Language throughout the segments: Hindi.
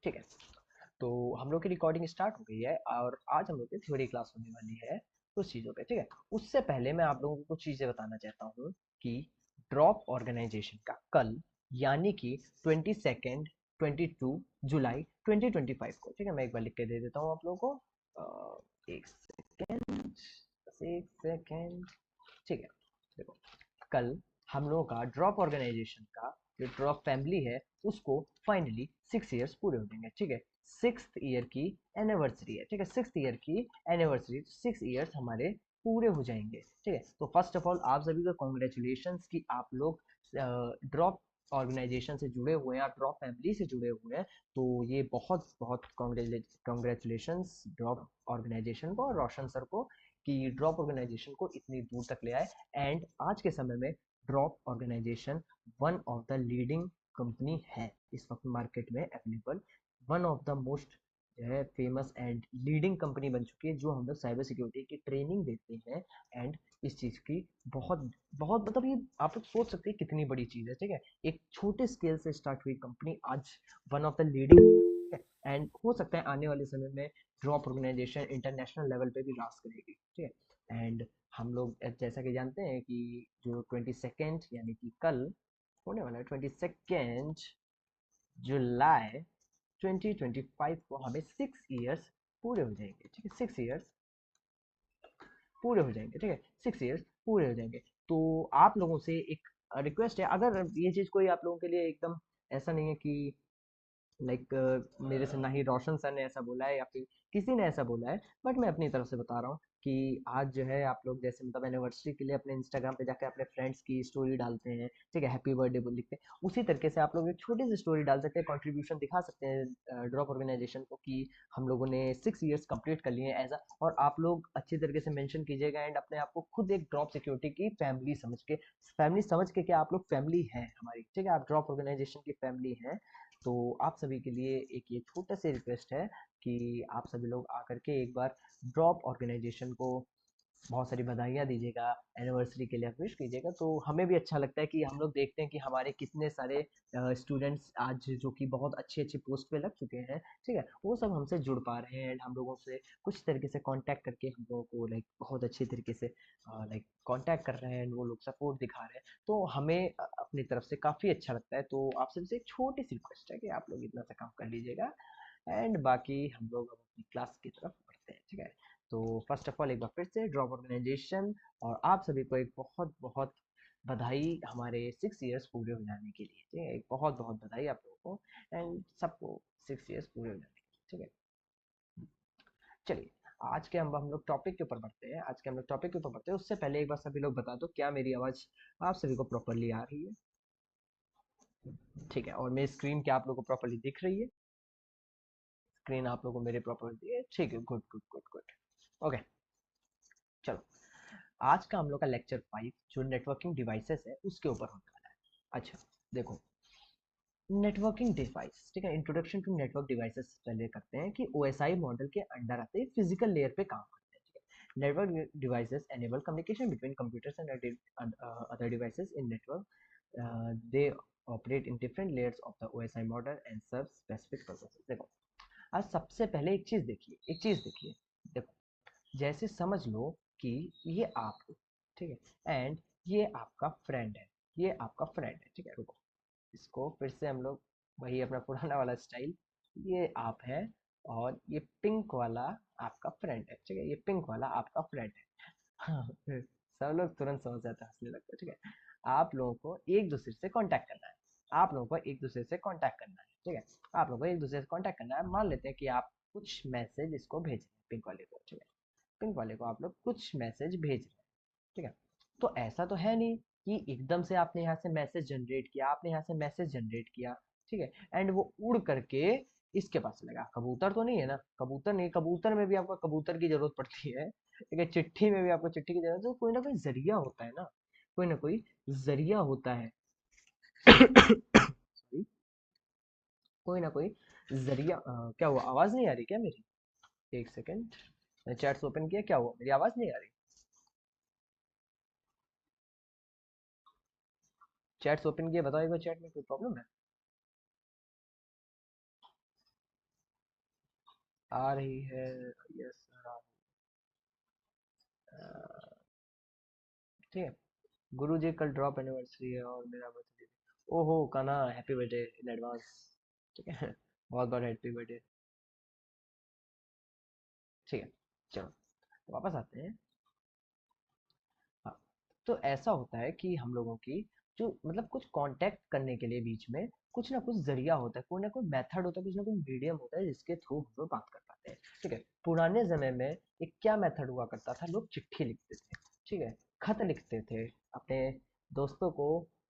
ठीक है। तो हम लोग की रिकॉर्डिंग स्टार्ट हो गई है और आज हम लोग की थ्योरी क्लास होने वाली है कुछ चीज़ों पे। ठीक है, उससे पहले मैं आप लोगों को कुछ चीज़ें बताना चाहता हूँ कि ड्रॉप ऑर्गेनाइजेशन का कल यानी कि 22 जुलाई 2025 को, ठीक है, मैं एक बार लिख के दे देता हूँ आप लोगों को। एक सेकेंड, बस एक सेकेंड। ठीक है, देखो, कल हम लोगों का ड्रॉप ऑर्गेनाइजेशन का जो ड्रॉप फैमिली है उसको फाइनली 6 ईयर्स पूरे हो जाएंगे। ठीक है, 6th ईयर की एनिवर्सरी है। ठीक है, 6th ईयर की एनिवर्सरी, 6 ईयर्स हमारे पूरे हो जाएंगे। ठीक है, तो फर्स्ट ऑफ ऑल आप सभी को कॉन्ग्रेचुलेशन कि आप लोग ड्रॉप ऑर्गेनाइजेशन से जुड़े हुए हैं, आप ड्रॉप फैमिली से जुड़े हुए हैं। तो ये बहुत बहुत कॉन्ग्रेचुलेशन ड्रॉप ऑर्गेनाइजेशन को और रोशन सर को कि ड्रॉप ऑर्गेनाइजेशन को इतनी दूर तक ले आए। एंड आज के समय में drop organization one of the leading company है इस वक्त मार्केट में available. One of the most जो है फेमस एंड लीडिंग कंपनी बन चुकी है, जो हम लोग साइबर सिक्योरिटी की ट्रेनिंग देते हैं। एंड इस चीज़ की बहुत बहुत मतलब ये आप लोग सोच सकते हैं कितनी बड़ी चीज़ है। ठीक है, एक छोटे स्केल से स्टार्ट हुई कंपनी आज one of the leading, and हो सकता है आने वाले समय में ड्रॉप ऑर्गेनाइजेशन इंटरनेशनल लेवल पे भी राज करेगी। ठीक है, एंड हम लोग जैसा कि जानते हैं कि जो 22 यानी कि कल होने वाला है 22 जुलाई 2025 को हमें 6 ईयर्स पूरे हो जाएंगे। ठीक है, 6 ईयर्स पूरे हो जाएंगे। ठीक है, 6 ईयर्स पूरे हो जाएंगे। तो आप लोगों से एक रिक्वेस्ट है, अगर ये चीज़ कोई आप लोगों के लिए एकदम ऐसा नहीं है कि लाइक मेरे से ना ही रोशन सर ने ऐसा बोला है या फिर किसी ने ऐसा बोला है, बट मैं अपनी तरफ से बता रहा हूँ कि आज जो है आप लोग जैसे मतलब एनिवर्सरी के लिए अपने इंस्टाग्राम पे जाकर अपने फ्रेंड्स की स्टोरी डालते हैं, ठीक है, हैप्पी बर्थडे बोल लिखते हैं, उसी तरीके से आप लोग एक छोटी सी स्टोरी डाल सकते हैं, कंट्रीब्यूशन दिखा सकते हैं ड्रॉप ऑर्गेनाइजेशन को कि हम लोगों ने 6 ईयर्स कंप्लीट कर लिए हैं एज अ। और आप लोग अच्छी तरीके से मेंशन कीजिएगा एंड अपने आप को खुद एक ड्रॉप सिक्योरिटी की फैमिली समझ के कि आप लोग फैमिली हैं हमारी। ठीक है, आप ड्रॉप ऑर्गेनाइजेशन की फैमिली हैं। तो आप सभी के लिए एक ये छोटा सा रिक्वेस्ट है कि आप सभी लोग आकर के एक बार ड्रॉप ऑर्गेनाइजेशन को बहुत सारी बधाइयाँ दीजिएगा, एनिवर्सरी के लिए विश कीजिएगा। तो हमें भी अच्छा लगता है कि हम लोग देखते हैं कि हमारे कितने सारे स्टूडेंट्स आज जो कि बहुत अच्छी अच्छी पोस्ट पे लग चुके हैं, ठीक है, वो सब हमसे जुड़ पा रहे हैं एंड हम लोगों से कुछ तरीके से कांटेक्ट करके हम लोगों को लाइक बहुत अच्छी तरीके से लाइक कांटेक्ट कर रहे हैं, वो लोग सपोर्ट दिखा रहे हैं। तो हमें अपनी तरफ से काफ़ी अच्छा लगता है। तो आप सबसे एक छोटी सी रिक्वेस्ट है कि आप लोग इतना सा काम कर लीजिएगा एंड बाकी हम लोग अब अपनी क्लास की तरफ बढ़ते हैं। ठीक है, तो फर्स्ट ऑफ ऑल एक बार फिर से ड्रॉप ऑर्गेनाइजेशन और आप सभी को एक बहुत बहुत बधाई हमारे 6 ईयर्स पूरे हो जाने के लिए। ठीक है, एक बहुत बहुत बधाई आप लोगों को एंड सबको 6 ईयर्स पूरे हो जाने के लिए। ठीक है, चलिए आज के हम लोग टॉपिक के ऊपर बढ़ते हैं। आज के हम लोग टॉपिक के ऊपर बढ़ते हैं उससे पहले एक बार सभी लोग बता दो क्या मेरी आवाज़ आप सभी को प्रॉपरली आ रही है? ठीक है, और मेरी स्क्रीन क्या आप लोगों को प्रॉपरली दिख रही है? स्क्रीन आप लोगों को मेरे प्रॉपर दिए? ठीक है, good good good good. Okay, चलो आज का हम लोग का लेक्चर 5 जो नेटवर्किंग डिवाइसेस है उसके ऊपर होने वाला है। अच्छा देखो, नेटवर्किंग डिवाइस, ठीक है, इंट्रोडक्शन टू नेटवर्क डिवाइसेस पहले करते हैं कि ओएसआई मॉडल के अंडर आते हैं, फिजिकल लेयर पे काम करते हैं। ठीक है, network devices enable communication between computers and other devices in network. They operate in different layers of the OSI model and serve specific purposes. देखो, आज सबसे पहले एक चीज देखिए, देखो, जैसे समझ लो कि ये आप हो, ठीक है, एंड ये आपका फ्रेंड है, ये आपका फ्रेंड है। ठीक है, रुको, इसको फिर से हम लोग वही अपना पुराना वाला स्टाइल, ये आप है और ये पिंक वाला आपका फ्रेंड है। ठीक है, ये पिंक वाला आपका फ्रेंड है। हाँ, सब लोग तुरंत समझ जाते हैं, हंसने लगते हैं। ठीक है, आप लोगों को एक दूसरे से कांटेक्ट करना है, आप लोगों को एक दूसरे से कांटेक्ट करना है। ठीक है, आप लोगों को एक दूसरे से कांटेक्ट करना है। मान लेते हैं कि आप कुछ मैसेज इसको भेज रहे हैं पिंक वाले को। ठीक है, पिंक वाले को आप लोग कुछ मैसेज भेज रहे हैं। ठीक है, तो ऐसा तो है नहीं कि एकदम से आपने यहाँ से मैसेज जनरेट किया, आपने यहाँ से मैसेज जनरेट किया, ठीक है, एंड वो उड़ करके इसके पास लगा। कबूतर तो नहीं है ना, कबूतर नहीं, कबूतर में भी आपको कबूतर की जरूरत पड़ती है, ठीक है, चिट्ठी में भी आपको चिट्ठी की जरूरत है। तो कोई ना कोई जरिया होता है ना, कोई ना कोई जरिया होता है। Sorry, कोई ना कोई जरिया क्या हुआ, आवाज नहीं आ रही क्या मेरी? एक सेकंड, मैंने चैट्स ओपन किया, क्या हुआ, मेरी आवाज नहीं आ रही? चैट्स ओपन किया, बताओ एक बार, चैट में कोई प्रॉब्लम है? आ रही है। यस ठीक है। गुरु जी कल ड्रॉप एनिवर्सरी है और मेरा बर्थडे। ओहो काना, हैप्पी बर्थडे इन एडवांस। ठीक है बहुत बहुत हैप्पी बर्थडे। ठीक है चलो वापस आते हैं। हाँ, तो ऐसा होता है कि हम लोगों की जो मतलब कुछ कांटेक्ट करने के लिए बीच में कुछ ना कुछ जरिया होता है, कोई ना कोई मेथड होता है, कुछ ना कुछ मीडियम होता है जिसके थ्रू हम लोग बात कर पाते हैं। ठीक है, पुराने समय में एक क्या मेथड हुआ करता था, लोग चिट्ठी लिखते थे। ठीक है, खत लिखते थे अपने दोस्तों को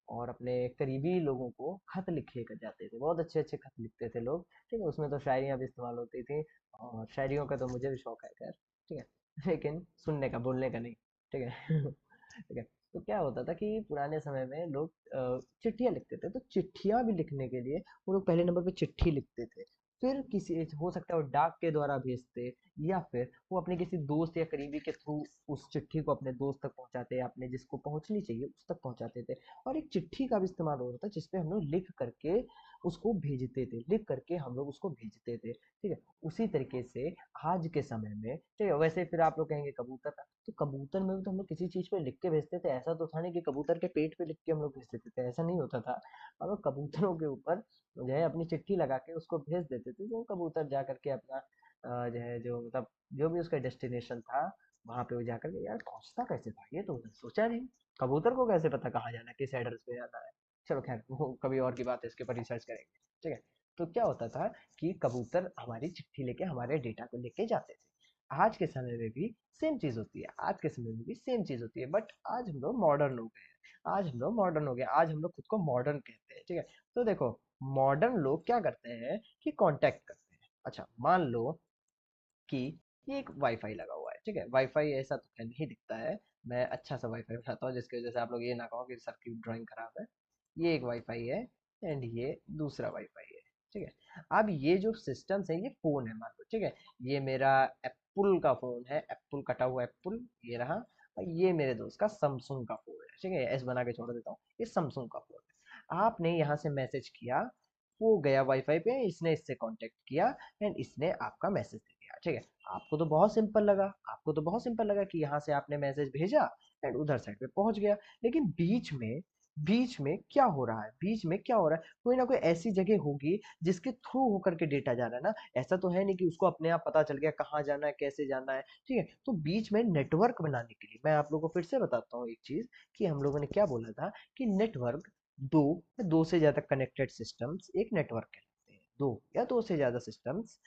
और अपने करीबी लोगों को खत लिखे कर जाते थे, बहुत अच्छे अच्छे खत लिखते थे लोग। ठीक है, उसमें तो शायरियाँ भी इस्तेमाल होती थी और शायरियों का तो मुझे भी शौक है खैर। ठीक है लेकिन सुनने का, बोलने का नहीं। ठीक है ठीक है, तो क्या होता था कि पुराने समय में लोग चिट्ठियां लिखते थे, तो चिट्ठियां भी लिखने के लिए वो लोग पहले नंबर पे चिट्ठी लिखते थे। फिर किसी हो सकता है वो डाक के द्वारा भेजते, या फिर वो अपने किसी दोस्त या करीबी के थ्रू उस चिट्ठी को अपने दोस्त तक पहुंचाते, या अपने जिसको पहुंचनी चाहिए उस तक पहुंचाते थे। और एक चिट्ठी का भी इस्तेमाल होता था जिसपे हम लोग लिख करके उसको भेजते थे, लिख करके हम लोग उसको भेजते थे। ठीक है, उसी तरीके से आज के समय में, ठीक है, वैसे फिर आप लोग कहेंगे कबूतर था, तो कबूतर में भी तो हम लोग किसी चीज पे लिख के भेजते थे। ऐसा तो था नहीं कि कबूतर के पेट पे लिख के हम लोग भेज देते थे, ऐसा नहीं होता था। हम लोग कबूतरों के ऊपर जो है अपनी चिट्ठी लगा के उसको भेज देते थे, तो कबूतर जा करके अपना जो है जो मतलब जो भी उसका डेस्टिनेशन था वहां पे वो जा करके, यार पहुंचता कैसे था ये तो मैंने सोचा नहीं। कबूतर को कैसे पता कहाँ जाना है, किस एड्रेस पे जाना है। चलो खैर वो कभी और की बात है, इसके ऊपर रिसर्च करेंगे। ठीक है, तो क्या होता था कि कबूतर हमारी चिट्ठी लेके हमारे डेटा को लेके जाते थे। आज के समय में भी सेम चीज होती है, आज के समय में भी सेम चीज होती है, बट आज हम लोग मॉडर्न हो गए हैं। आज हम लोग मॉडर्न हो गए, आज हम लोग खुद को मॉडर्न कहते हैं। ठीक है, तो देखो मॉडर्न लोग क्या करते हैं कि कांटेक्ट करते हैं। अच्छा मान लो कि ये एक वाईफाई लगा हुआ है। ठीक है, वाईफाई ऐसा तो खैर नहीं दिखता है, मैं अच्छा सा वाईफाई बनाता हूँ जिसकी वजह से आप लोग ये ना कहो कि सर की ड्राइंग खराब है। ये एक वाईफाई है एंड ये दूसरा वाईफाई है। ठीक है, अब ये जो सिस्टम्स है ये फोन है मान लो। ठीक है, ये मेरा एप्पल का फोन है, एप्पल कटा हुआ एप्पल ये रहा, और ये मेरे दोस्त का सैमसंग का फोन है। ठीक है, एस बना के छोड़ देता हूँ, ये सैमसंग का फोन है। आपने यहाँ से मैसेज किया, वो गया वाईफाई पे, इसने इससे कांटेक्ट किया एंड इसने आपका मैसेज दे दिया। ठीक है, आपको तो बहुत सिंपल लगा, आपको तो बहुत सिंपल लगा कि यहाँ से आपने मैसेज भेजा एंड उधर साइड पे पहुंच गया। लेकिन बीच में क्या हो रहा है, बीच में क्या हो रहा है, कोई ना कोई ऐसी जगह होगी जिसके थ्रू होकर के डेटा जा रहा है ना। ऐसा तो है नहीं कि उसको अपने आप पता चल गया कहाँ जाना है कैसे जाना है। ठीक है, तो बीच में नेटवर्क बनाने के लिए मैं आप लोगों को फिर से बताता हूँ एक चीज, कि हम लोगों ने क्या बोला था कि नेटवर्क दो या दो से ज्यादा कनेक्टेड सिस्टम्स एक नेटवर्क कहलाते हैं। दो या दो से ज्यादा सिस्टम्स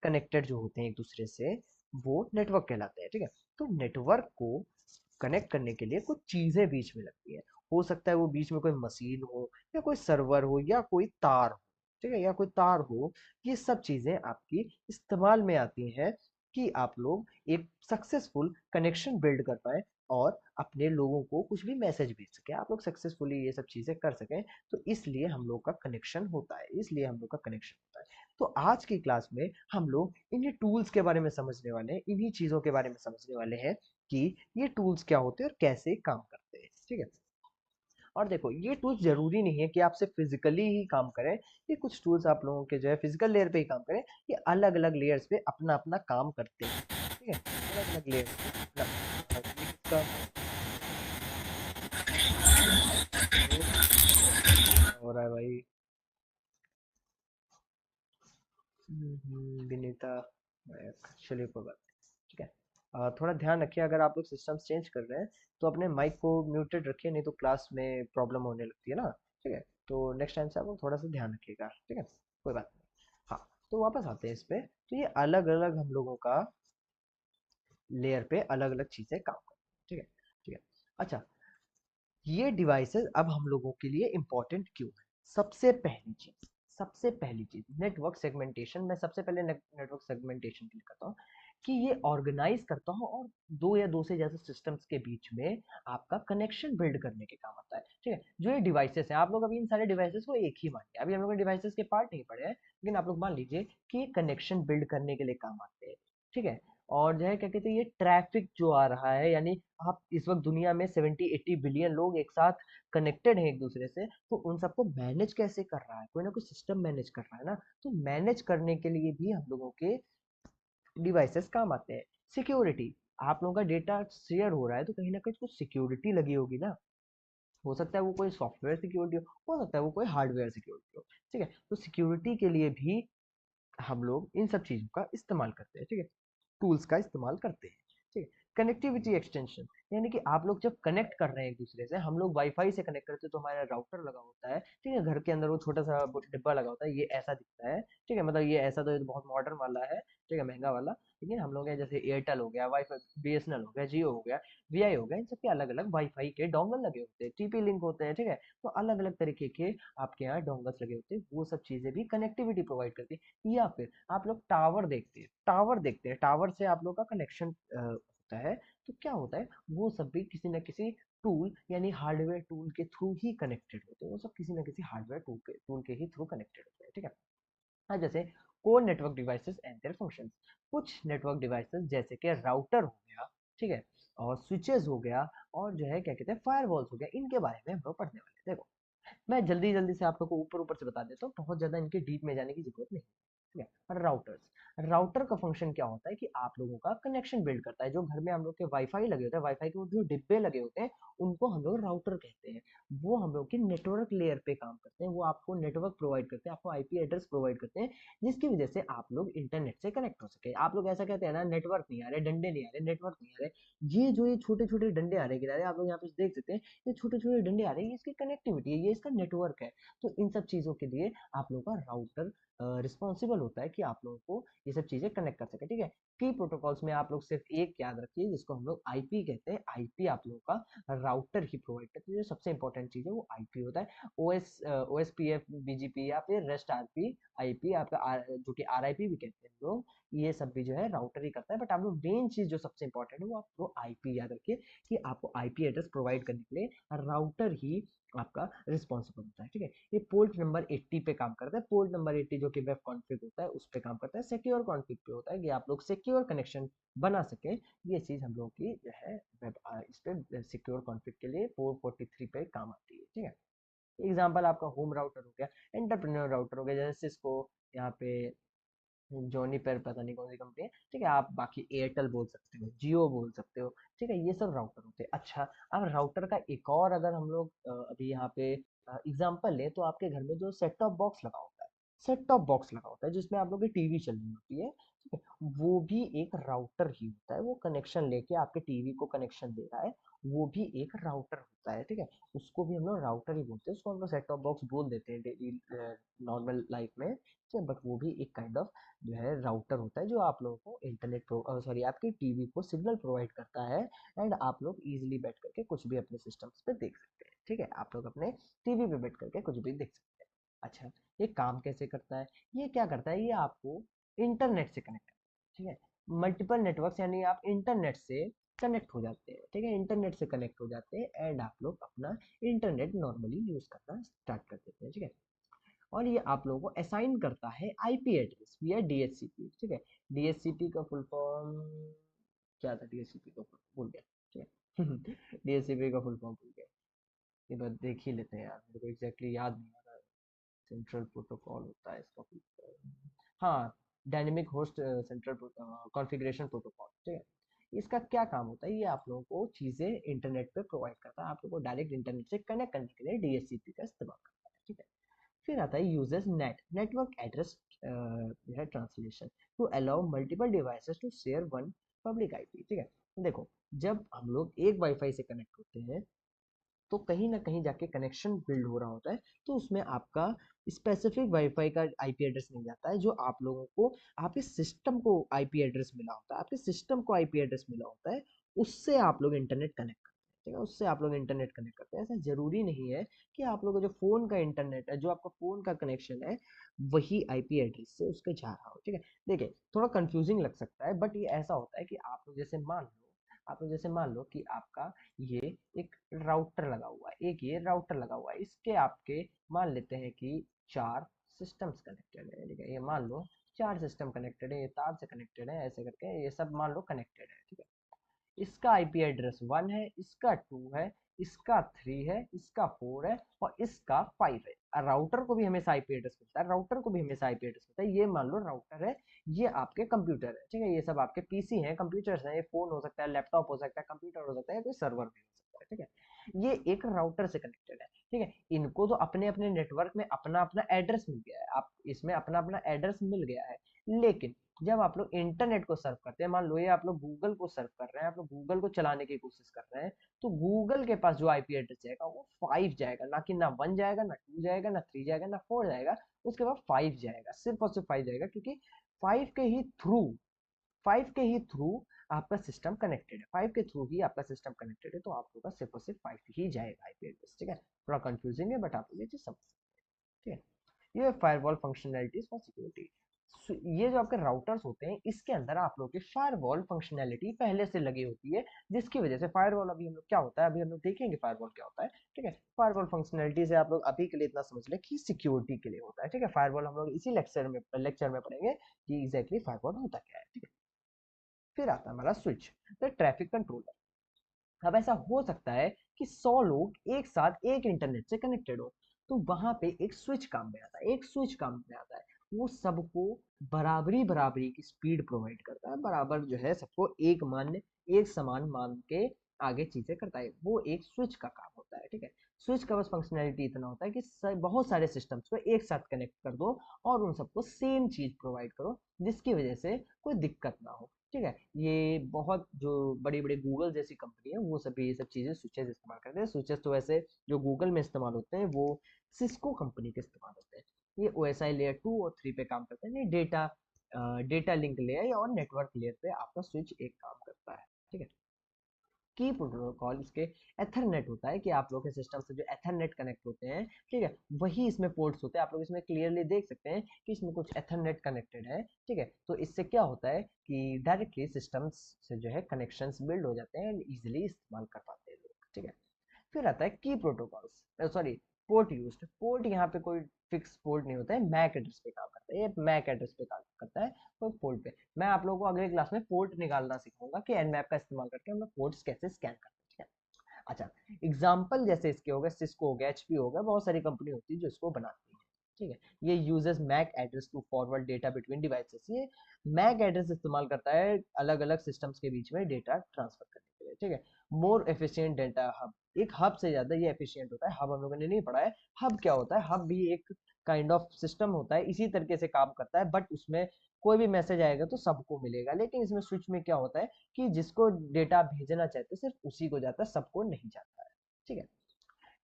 कनेक्टेड जो होते हैं एक दूसरे से, वो नेटवर्क कहलाते हैं। ठीक है, तो नेटवर्क को कनेक्ट करने के लिए कुछ चीजें बीच में लगती है। हो सकता है वो बीच में कोई मशीन हो, या कोई सर्वर हो, या कोई तार हो। ठीक है, या कोई तार हो। ये सब चीजें आपकी इस्तेमाल में आती हैं कि आप लोग एक सक्सेसफुल कनेक्शन बिल्ड कर पाए और अपने लोगों को कुछ भी मैसेज भेज सके, आप लोग सक्सेसफुली ये सब चीजें कर सकें। तो इसलिए हम लोग का कनेक्शन होता है, इसलिए हम लोग का कनेक्शन होता है। तो आज की क्लास में हम लोग इन्हीं टूल्स के बारे में समझने वाले हैं, इन्हीं चीजों के बारे में समझने वाले हैं कि ये टूल्स क्या होते हैं और कैसे काम करते हैं। ठीक है, और देखो ये टूल्स जरूरी नहीं है कि आप सिर्फ फिजिकली ही काम करें। ये कुछ टूल्स आप लोगों के जो है फिजिकल लेयर पे ही काम करें, ये अलग अलग लेयर्स पे अपना अपना काम करते हैं। ठीक है, अलग अलग लेयर्स पे अपना अपना काम करते हैं। हो रहा है भाई। विनीता, चलिए कोई बात नहीं। ठीक है, थोड़ा ध्यान रखिए, अगर आप लोग सिस्टम्स चेंज कर रहे हैं तो अपने माइक को म्यूटेड रखिए, नहीं तो क्लास में प्रॉब्लम होने लगती है ना। ठीक है, तो नेक्स्ट टाइम से आप लोग थोड़ा सा ध्यान रखिएगा। ठीक है, कोई बात नहीं। हाँ, तो वापस आते हैं इस पे। तो ये अलग अलग हम लोगों का लेयर पे अलग अलग चीजें काम करती हैं। ठीक है, ठीक है। अच्छा, ये डिवाइसेस अब हम लोगों के लिए इंपॉर्टेंट क्यों है? सबसे पहली चीज नेटवर्क सेगमेंटेशन। मैं सबसे पहले नेटवर्क सेगमेंटेशन के लिए करता हूँ कि ये ऑर्गेनाइज करता हूँ और दो या दो से ज्यादा सिस्टम्स के बीच में आपका कनेक्शन बिल्ड करने के काम आता है। ठीक है, जो ये डिवाइसेस हैं, आप लोग अभी इन सारे डिवाइसेस को एक ही मानिए, अभी हम लोग डिवाइसेस के पार्ट नहीं पढ़े हैं, लेकिन आप लोग मान लीजिए कि ये कनेक्शन बिल्ड करने के लिए काम आते हैं। ठीक है, और जो है क्या कहते हैं, ये ट्रैफिक जो आ रहा है, यानी आप इस वक्त दुनिया में 70-80 बिलियन लोग एक साथ कनेक्टेड हैं एक दूसरे से, तो उन सबको मैनेज कैसे कर रहा है, कोई ना कोई सिस्टम मैनेज कर रहा है ना। तो मैनेज करने के लिए भी हम लोगों के डिवाइसेस काम आते हैं। सिक्योरिटी, आप लोगों का डेटा शेयर हो रहा है तो कहीं ना कहीं कुछ सिक्योरिटी लगी होगी ना। हो सकता है वो कोई सॉफ्टवेयर सिक्योरिटी हो सकता है वो कोई हार्डवेयर सिक्योरिटी हो। ठीक है, तो सिक्योरिटी के लिए भी हम लोग इन सब चीजों का इस्तेमाल करते हैं। ठीक है, टूल्स का इस्तेमाल करते हैं। ठीक है, कनेक्टिविटी एक्सटेंशन, यानी कि आप लोग जब कनेक्ट कर रहे हैं एक दूसरे से, हम लोग वाईफाई से कनेक्ट करते हैं तो हमारा राउटर लगा होता है। ठीक है, घर के अंदर वो छोटा सा डिब्बा लगा होता है, ये ऐसा दिखता है। ठीक है, मतलब ये ऐसा तो ये तो बहुत मॉडर्न वाला है। ठीक है, महंगा वाला। लेकिन हम लोग हैं जैसे एयरटेल हो गया, वाईफाई बीएसएनएल हो गया, जियो हो गया, वीआई हो गया, इन सबके अलग अलग वाईफाई के डोंगल लगे होते हैं, टीपी लिंक होते हैं। ठीक है, तो अलग अलग तरीके के आपके यहाँ डोंगल्स लगे होते हैं, वो सब चीजें भी कनेक्टिविटी प्रोवाइड करती है। या फिर आप लोग टावर देखते हैं, टावर से आप लोग का कनेक्शन होता है। तो क्या होता है, वो सब भी किसी न किसी टूल यानी हार्डवेयर टूल के थ्रू ही कनेक्टेड होते हैं। वो सब किसी न किसी हार्डवेयर टूल के ही थ्रू कनेक्टेड होते हैं। ठीक है, हाँ, जैसे core network devices and their functions. कुछ नेटवर्क डिवाइसेस जैसे कि राउटर हो गया, ठीक है, और स्विचेस हो गया, और जो है क्या कहते हैं फायरवॉल्स हो गया, इनके बारे में हम लोग पढ़ने वाले हैं। देखो, मैं जल्दी जल्दी से आप लोग को ऊपर ऊपर से बता देता हूँ, बहुत ज्यादा इनके डीप में जाने की जरूरत नहीं। ठीक है, राउटर्स। राउटर का फंक्शन क्या होता है कि आप लोगों का कनेक्शन बिल्ड करता है। जो घर में हम लोग के वाईफाई लगे होते हैं, वाईफाई के वो जो डिब्बे लगे होते हैं, उनको हम लोग राउटर कहते हैं। वो हम लोग की नेटवर्क लेयर पे काम करते हैं, वो आपको नेटवर्क प्रोवाइड करते हैं, आपको आईपी एड्रेस प्रोवाइड करते हैं, जिसकी वजह से आप लोग इंटरनेट से कनेक्ट हो सके। आप लोग ऐसा कहते हैं ना, नेटवर्क नहीं आ रहे, डंडे नहीं आ रहे, नेटवर्क नहीं आ रहे। ये जो ये छोटे छोटे डंडे आ रहे किनारे, आप लोग यहाँ पे देख सकते हैं, ये छोटे छोटे डंडे आ रहे हैं, ये इसकी कनेक्टिविटी है, ये इसका नेटवर्क है। तो इन सब चीजों के लिए आप लोगों का राउटर रिस्पॉन्सिबल होता है कि आप लोगों को ये सब चीजें कनेक्ट कर सके। ठीक है, की प्रोटोकॉल्स में आप लोग सिर्फ एक याद रखिए, जिसको हम लोग आईपी कहते हैं। आईपी आप लोगों का राउटर ही प्रोवाइड करते हैं। जो सबसे इंपॉर्टेंट चीज है वो आईपी होता है। ओएसपीएफ बीजीपी या फिर रेस्ट आरपी आईपी आपका जो कि आरआईपी भी कहते हैं लोग, ये सब भी जो है राउटर ही करता है। बट आप लोग मेन चीज जो सबसे इंपॉर्टेंट है वो आपको आईपी याद रखिए, कि आपको आईपी एड्रेस प्रोवाइड करने के लिए राउटर ही आपका रिस्पॉन्सिबल होता है। ठीक है, ये पोर्ट नंबर 80 पे काम करता है। पोर्ट नंबर 80 जो कि वेब कॉन्फ़िग होता है उस पे काम करता है। सिक्योर कॉन्फ़िग पे होता है कि आप लोग सिक्योर कनेक्शन बना सके। ये चीज हम लोग की जो है वेब इस पे सिक्योर कॉन्फ़िग के लिए 443 पे काम आती है। ठीक है, एग्जांपल आपका होम राउटर हो गया, एंटरप्रेन्योर राउटर हो गया, जैसे सिस्को, यहाँ पे जॉनी पर पता नहीं कौन सी कंपनी है। ठीक है, आप बाकी एयरटेल बोल सकते हो, जियो बोल सकते हो। ठीक है, ये सब राउटर होते हैं। अच्छा, अब राउटर का एक और अगर हम लोग अभी यहाँ पे एग्जांपल ले, तो आपके घर में जो सेट टॉप बॉक्स लगा होता है, सेट टॉप बॉक्स लगा होता है जिसमें आप लोग की टीवी चल रही होती है। ठीक है, वो भी एक राउटर ही होता है। वो कनेक्शन लेके आपके टीवी को कनेक्शन दे रहा है, वो भी एक राउटर होता है। ठीक है, उसको भी हम लोग राउटर ही बोलते हैं, उसको हम लोग सेट टॉप बॉक्स बोल देते हैं डेली नॉर्मल लाइफ में। ठीक है, बट वो भी एक काइंड ऑफ जो है राउटर होता है, जो आप लोगों को इंटरनेट सॉरी आपकी टीवी को सिग्नल प्रोवाइड करता है। एंड आप लोग इजीली बैठ करके कुछ भी अपने सिस्टम्स पे देख सकते हैं। ठीक है, आप लोग अपने टीवी पे बैठ करके कुछ भी देख सकते हैं। अच्छा, ये काम कैसे करता है, ये क्या करता है, ये आपको इंटरनेट से कनेक्ट करता है। ठीक है, मल्टीपल नेटवर्क्स यानी आप इंटरनेट से कनेक्ट हो जाते हैं। ठीक है, इंटरनेट से कनेक्ट हो जाते हैं एंड आप लोग अपना इंटरनेट नॉर्मली यूज करना स्टार्ट कर देते हैं। ठीक है, और ये आप लोगों को असाइन करता है आईपी एड्रेस या डीएचसीपी। ठीक है, डीएचसीपी का फुल फॉर्म क्या था, डीएचसीपी का भूल गया। ठीक है, डीएचसीपी का फुल फॉर्म भूल गया, ये बात देख ही लेते हैं यार, मेरे को एग्जैक्टली याद नहीं आ रहा है। सेंट्रल प्रोटोकॉल होता है इसका फुल फॉर्म, हाँ, dynamic host central configuration protocol. ठीक है, इसका क्या काम होता है, ये आप लोगों को चीजें इंटरनेट पे प्रोवाइड करता है। आप लोगों को डायरेक्ट इंटरनेट से कनेक्ट करने के लिए डीएचसीपी का इस्तेमाल करता है। ठीक है, फिर आता है यूजर्स नेट नेटवर्क एड्रेस है translation to allow multiple devices to share one public IP. ठीक है, देखो, जब हम लोग एक वाईफाई से कनेक्ट होते हैं तो कहीं ना कहीं जाके कनेक्शन बिल्ड हो रहा होता है, तो उसमें आपका स्पेसिफिक वाईफाई का आईपी एड्रेस मिल जाता है, जो आप लोगों को आपके सिस्टम को आईपी एड्रेस मिला होता है, आपके सिस्टम को आईपी एड्रेस मिला होता है, उससे आप लोग इंटरनेट कनेक्ट करते हैं। ठीक है, उससे आप लोग इंटरनेट कनेक्ट करते हैं। ऐसा जरूरी नहीं है कि आप लोगों का जो फोन का इंटरनेट है, जो आपका फोन का कनेक्शन है, वही आईपी एड्रेस से उसके जा रहा हो। ठीक है, देखिए, थोड़ा कंफ्यूजिंग लग सकता है, बट ये ऐसा होता है कि आप लोग जैसे मान लो कि आपका ये एक राउटर लगा हुआ है, एक ये राउटर लगा हुआ है, इसके आपके मान लेते हैं कि 4 सिस्टम्स कनेक्टेड है। ठीक है, ये मान लो 4 सिस्टम कनेक्टेड है, ये तार से कनेक्टेड है, ऐसे करके ये सब मान लो कनेक्टेड है। ठीक है, इसका आईपी एड्रेस 1 है, इसका 2 है, इसका 3 है, इसका 4 है और इसका 5 है। राउटर को भी हमेशा आईपी एड्रेस मिलता है, राउटर को भी हमेशा आईपी एड्रेस मिलता है। ये मान लो राउटर है, ये आपके कंप्यूटर है, ठीक है, ये सब आपके पीसी हैं, कंप्यूटर्स हैं, ये फोन हो सकता है, लैपटॉप हो सकता है, कंप्यूटर हो सकता है, कोई सर्वर भी हो सकता है, ठीक है। ये एक राउटर से कनेक्टेड है, ठीक है। इनको तो अपने अपने नेटवर्क में अपना अपना एड्रेस मिल गया है, आप इसमें अपना अपना एड्रेस मिल गया है। लेकिन जब आप लोग इंटरनेट को सर्व करते हैं, मान लो ये आप लोग गूगल को सर्व कर रहे हैं, आप लोग गूगल को चलाने की कोशिश कर रहे हैं, तो गूगल के पास जो आईपी एड्रेस जाएगा वो 5 जाएगा, ना कि ना 1 जाएगा, ना 2 जाएगा, ना 3 जाएगा, ना 4 जाएगा, उसके बाद 5 जाएगा, सिर्फ और सिर्फ 5 जाएगा, क्योंकि 5 के ही थ्रू 5 के ही थ्रू आपका सिस्टम कनेक्टेड है, 5 के थ्रू ही आपका सिस्टम कनेक्टेड है, तो आप लोग का सिर्फ और सिर्फ 5 ही जाएगा आईपी एड्रेस, ठीक है। थोड़ा कंफ्यूजिंग है बट आप लोग ये चीज समझ सकते हैं, ठीक है। ये फायरवॉल फंक्शनैलिटीज फॉर सिक्योरिटी। ये जो आपके राउटर्स होते हैं, इसके अंदर आप लोग की फायरवॉल फंक्शनैलिटी पहले से लगी होती है, जिसकी वजह से फायरवॉल, अभी हम लोग क्या होता है, अभी हम लोग देखेंगे फायरवॉल क्या होता है, ठीक है। फायरवॉल फंक्शनैलिटी से आप लोग अभी के लिए इतना समझ ले कि सिक्योरिटी के लिए होता है, ठीक है। फायरवॉल हम लोग इसी लेक्चर में पढ़ेंगे कि एग्जैक्टली फायरवॉल होता क्या है, ठीक है। फिर आता है हमारा स्विच, द ट्रैफिक कंट्रोलर। अब ऐसा हो सकता है कि 100 लोग एक साथ एक इंटरनेट से कनेक्टेड हो, तो वहां पे एक स्विच काम में आता है, एक स्विच काम में आता है, वो सबको बराबरी बराबरी की स्पीड प्रोवाइड करता है, बराबर जो है सबको एक समान मान के आगे चीजें करता है, वो एक स्विच का काम होता है, ठीक है। स्विच का बस फंक्शनैलिटी इतना होता है कि बहुत सारे सिस्टम्स को एक साथ कनेक्ट कर दो और उन सबको सेम चीज प्रोवाइड करो, जिसकी वजह से कोई दिक्कत ना हो, ठीक है। ये बहुत जो बड़ी बड़ी गूगल जैसी कंपनी है वो सभी ये सब चीजें स्विचेस इस्तेमाल करते हैं। स्विचेस तो वैसे जो गूगल में इस्तेमाल होते हैं वो सिस्को कंपनी के इस्तेमाल होते हैं। ये ओएसआई लेयर 2 और 3 पे काम करते हैं, ये डेटा लिंक लेयर और नेटवर्क लेयर पे आपका स्विच एक काम करता है, ठीक है। की प्रोटोकॉल इसके एथरनेट होता है कि आप लोग के सिस्टम से जो एथरनेट कनेक्ट होते हैं, ठीक है, वही इसमें पोर्ट्स होते हैं, आप लोग इसमें क्लियरली देख सकते हैं कि इसमें कुछ एथरनेट कनेक्टेड है, ठीक है। तो इससे क्या होता है कि डायरेक्टली सिस्टम्स से जो है कनेक्शंस बिल्ड हो जाते हैं एंड इजिली इस्तेमाल कर पाते हैं लोग, ठीक है। फिर आता है की protocols, sorry, port used. Port यहाँ पे कोई फिक्स पोर्ट नहीं होता है, मैक एड्रेस पे काम करता है, ये मैक एड्रेस पे काम करता है, कोई पोर्ट पे। मैं आप लोगों को अगले क्लास में पोर्ट निकालना सिखाऊंगा कि एनमैप का इस्तेमाल करके हम लोग पोर्ट्स कैसे स्कैन करते हैं, ठीक है। अच्छा, एग्जाम्पल जैसे इसके हो गए, सिस्को हो गया, एचपी हो गया, बहुत सारी कंपनी होती है जो इसको बनाती है, ठीक है। ये uses MAC address to forward data between devices. ये मैक एड्रेस इस्तेमाल करता है अलग अलग सिस्टम्स के बीच में डेटा ट्रांसफर करने के लिए, ठीक है। मोर एफिशिएंट डेटा हब, एक हब से ज्यादा ये एफिशिएंट होता है। हब हम लोगों ने नहीं पढ़ा है, हब क्या होता है, हब भी एक काइंड ऑफ सिस्टम होता है, इसी तरीके से काम करता है, बट उसमें कोई भी मैसेज आएगा तो सबको मिलेगा। लेकिन इसमें स्विच में क्या होता है कि जिसको डेटा भेजना चाहते हैं सिर्फ उसी को जाता है, सबको नहीं जाता है, ठीक है।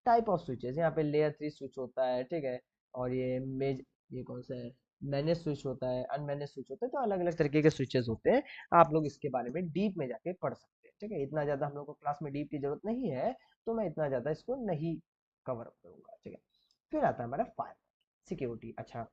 टाइप ऑफ स्विचेस, यहाँ पे लेयर 3 स्विच होता है, ठीक है। और ये कौन सा है, मैनेज स्विच होता है, अनमैनेज स्विच होता है, तो अलग अलग तरीके के स्विचेस होते हैं। आप लोग इसके बारे में डीप में जाके पढ़ सकते हैं, ठीक है। इतना ज्यादा हम लोग को क्लास में डीप की जरूरत नहीं है, तो मैं इतना ज्यादा इसको नहीं कवर अप करूंगा, ठीक है। फिर आता है हमारा फायर सिक्योरिटी। अच्छा,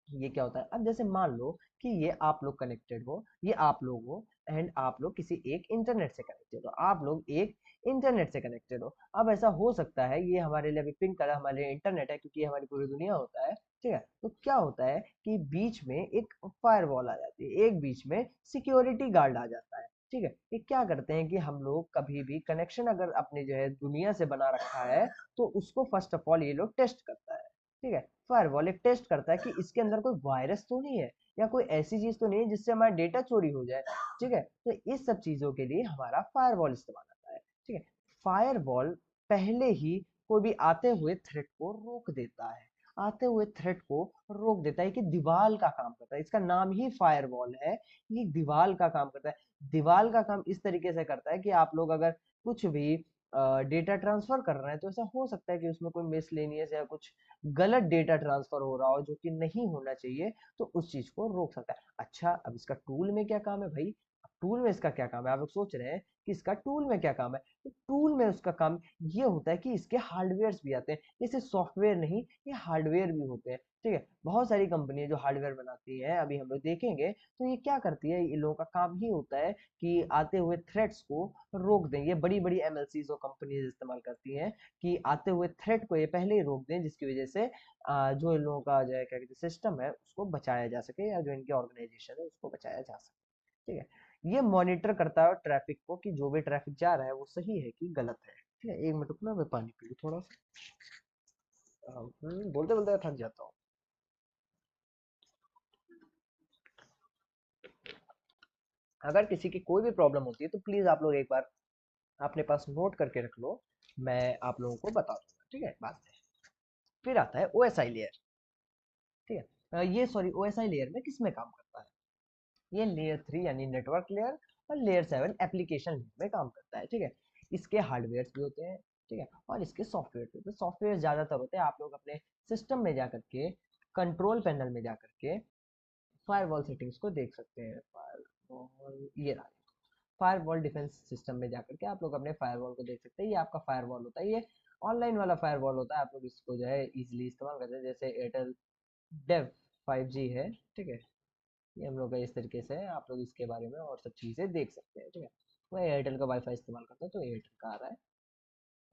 ये क्या होता है, अब जैसे मान लो कि ये आप लोग कनेक्टेड हो, ये आप लोग हो एंड आप लोग किसी एक इंटरनेट से कनेक्टेड हो, आप लोग एक इंटरनेट से कनेक्टेड हो। अब ऐसा हो सकता है, ये हमारे लिए अभी पिंक कलर हमारे लिए इंटरनेट है क्योंकि ये हमारी पूरी दुनिया होता है, ठीक है। तो क्या होता है कि बीच में एक फायरवॉल आ जाती है, एक बीच में सिक्योरिटी गार्ड आ जाता है, ठीक है। ये क्या करते हैं कि हम लोग कभी भी कनेक्शन अगर अपने जो है दुनिया से बना रखा है, तो उसको फर्स्ट ऑफ ऑल ये लोग टेस्ट करता है, ठीक है। फायरवॉल एक टेस्ट करता है कि इसके अंदर कोई वायरस तो नहीं है या कोई ऐसी चीज तो नहीं है जिससे हमारा डेटा चोरी हो जाए, ठीक है। तो इस सब चीजों के लिए हमारा फायरवॉल इस्तेमाल आता है, ठीक है। फायरवॉल पहले ही कोई भी आते हुए थ्रेट को रोक देता है, आते हुए थ्रेट को रोक देता है, कि दीवार का काम करता है, इसका नाम ही फायरवॉल है, ये दीवार का काम करता है। दीवार का काम इस तरीके से करता है कि आप लोग अगर कुछ भी डेटा ट्रांसफर कर रहे हैं, तो ऐसा हो सकता है कि उसमें कोई मिसलेनियस या कुछ गलत डेटा ट्रांसफर हो रहा हो जो कि नहीं होना चाहिए, तो उस चीज को रोक सकता है। अच्छा, अब इसका टूल में क्या काम है भाई, टूल में इसका क्या काम है, आप लोग सोच रहे हैं कि इसका टूल में क्या काम है, तो टूल में उसका काम ये होता है कि इसके हार्डवेयर भी आते हैं, जैसे सॉफ्टवेयर नहीं, ये हार्डवेयर भी होते हैं, ठीक है। बहुत सारी कंपनी है जो हार्डवेयर बनाती है, अभी हम लोग देखेंगे। तो ये क्या करती है, इन लोगों का काम ही होता है कि आते हुए थ्रेट्स को रोक दें। ये बड़ी बड़ी एमएलसीज और कंपनीज इस्तेमाल करती हैं कि आते हुए थ्रेट को ये पहले ही रोक दें, जिसकी वजह से जो इन लोगों का जो है क्या कहते हैं सिस्टम है उसको बचाया जा सके, या जो इनकी ऑर्गेनाइजेशन है उसको बचाया जा सके, ठीक है। ये मॉनिटर करता है ट्रैफिक को कि जो भी ट्रैफिक जा रहा है वो सही है कि गलत है। ठीक है, 1 मिनट रुकना, मैं पानी पी लूँ थोड़ा सा। बोलते बोलते थक जाता हूँ। अगर किसी की कोई भी प्रॉब्लम होती है तो प्लीज आप लोग एक बार अपने पास नोट करके रख लो, मैं आप लोगों को बता दूंगा, ठीक है बाद में। फिर आता है ओएसआई लेयर। ठीक है, ये सॉरी ओएसआई लेयर में किस में काम करता है? ये लेयर 3 यानी नेटवर्क लेयर और लेयर 7 एप्लीकेशन लेयर में काम करता है। ठीक है, इसके हार्डवेयर भी होते हैं, ठीक है, और इसके सॉफ्टवेयर भी होते हैं। सॉफ्टवेयर ज्यादातर होते हैं, आप लोग अपने सिस्टम में जाकर के कंट्रोल पैनल में जाकर के फायरवॉल सेटिंग्स को देख सकते हैं। फायरवॉल ये रहा, फायरवॉल डिफेंस सिस्टम में जाकर के आप लोग अपने फायरवॉल को देख सकते हैं। ये आपका फायरवॉल होता है, ये ऑनलाइन वाला फायरवॉल होता है। आप लोग इसको जो है इजीली इस्तेमाल करते हैं, जैसे एयरटेल डेव 5G है। ठीक है, ये हम लोग का इस तरीके से है, आप लोग इसके बारे में और सब चीज़ें देख सकते हैं। ठीक है, मैं एयरटेल का वाईफाई इस्तेमाल करता हूँ तो एयरटेल का आ रहा है।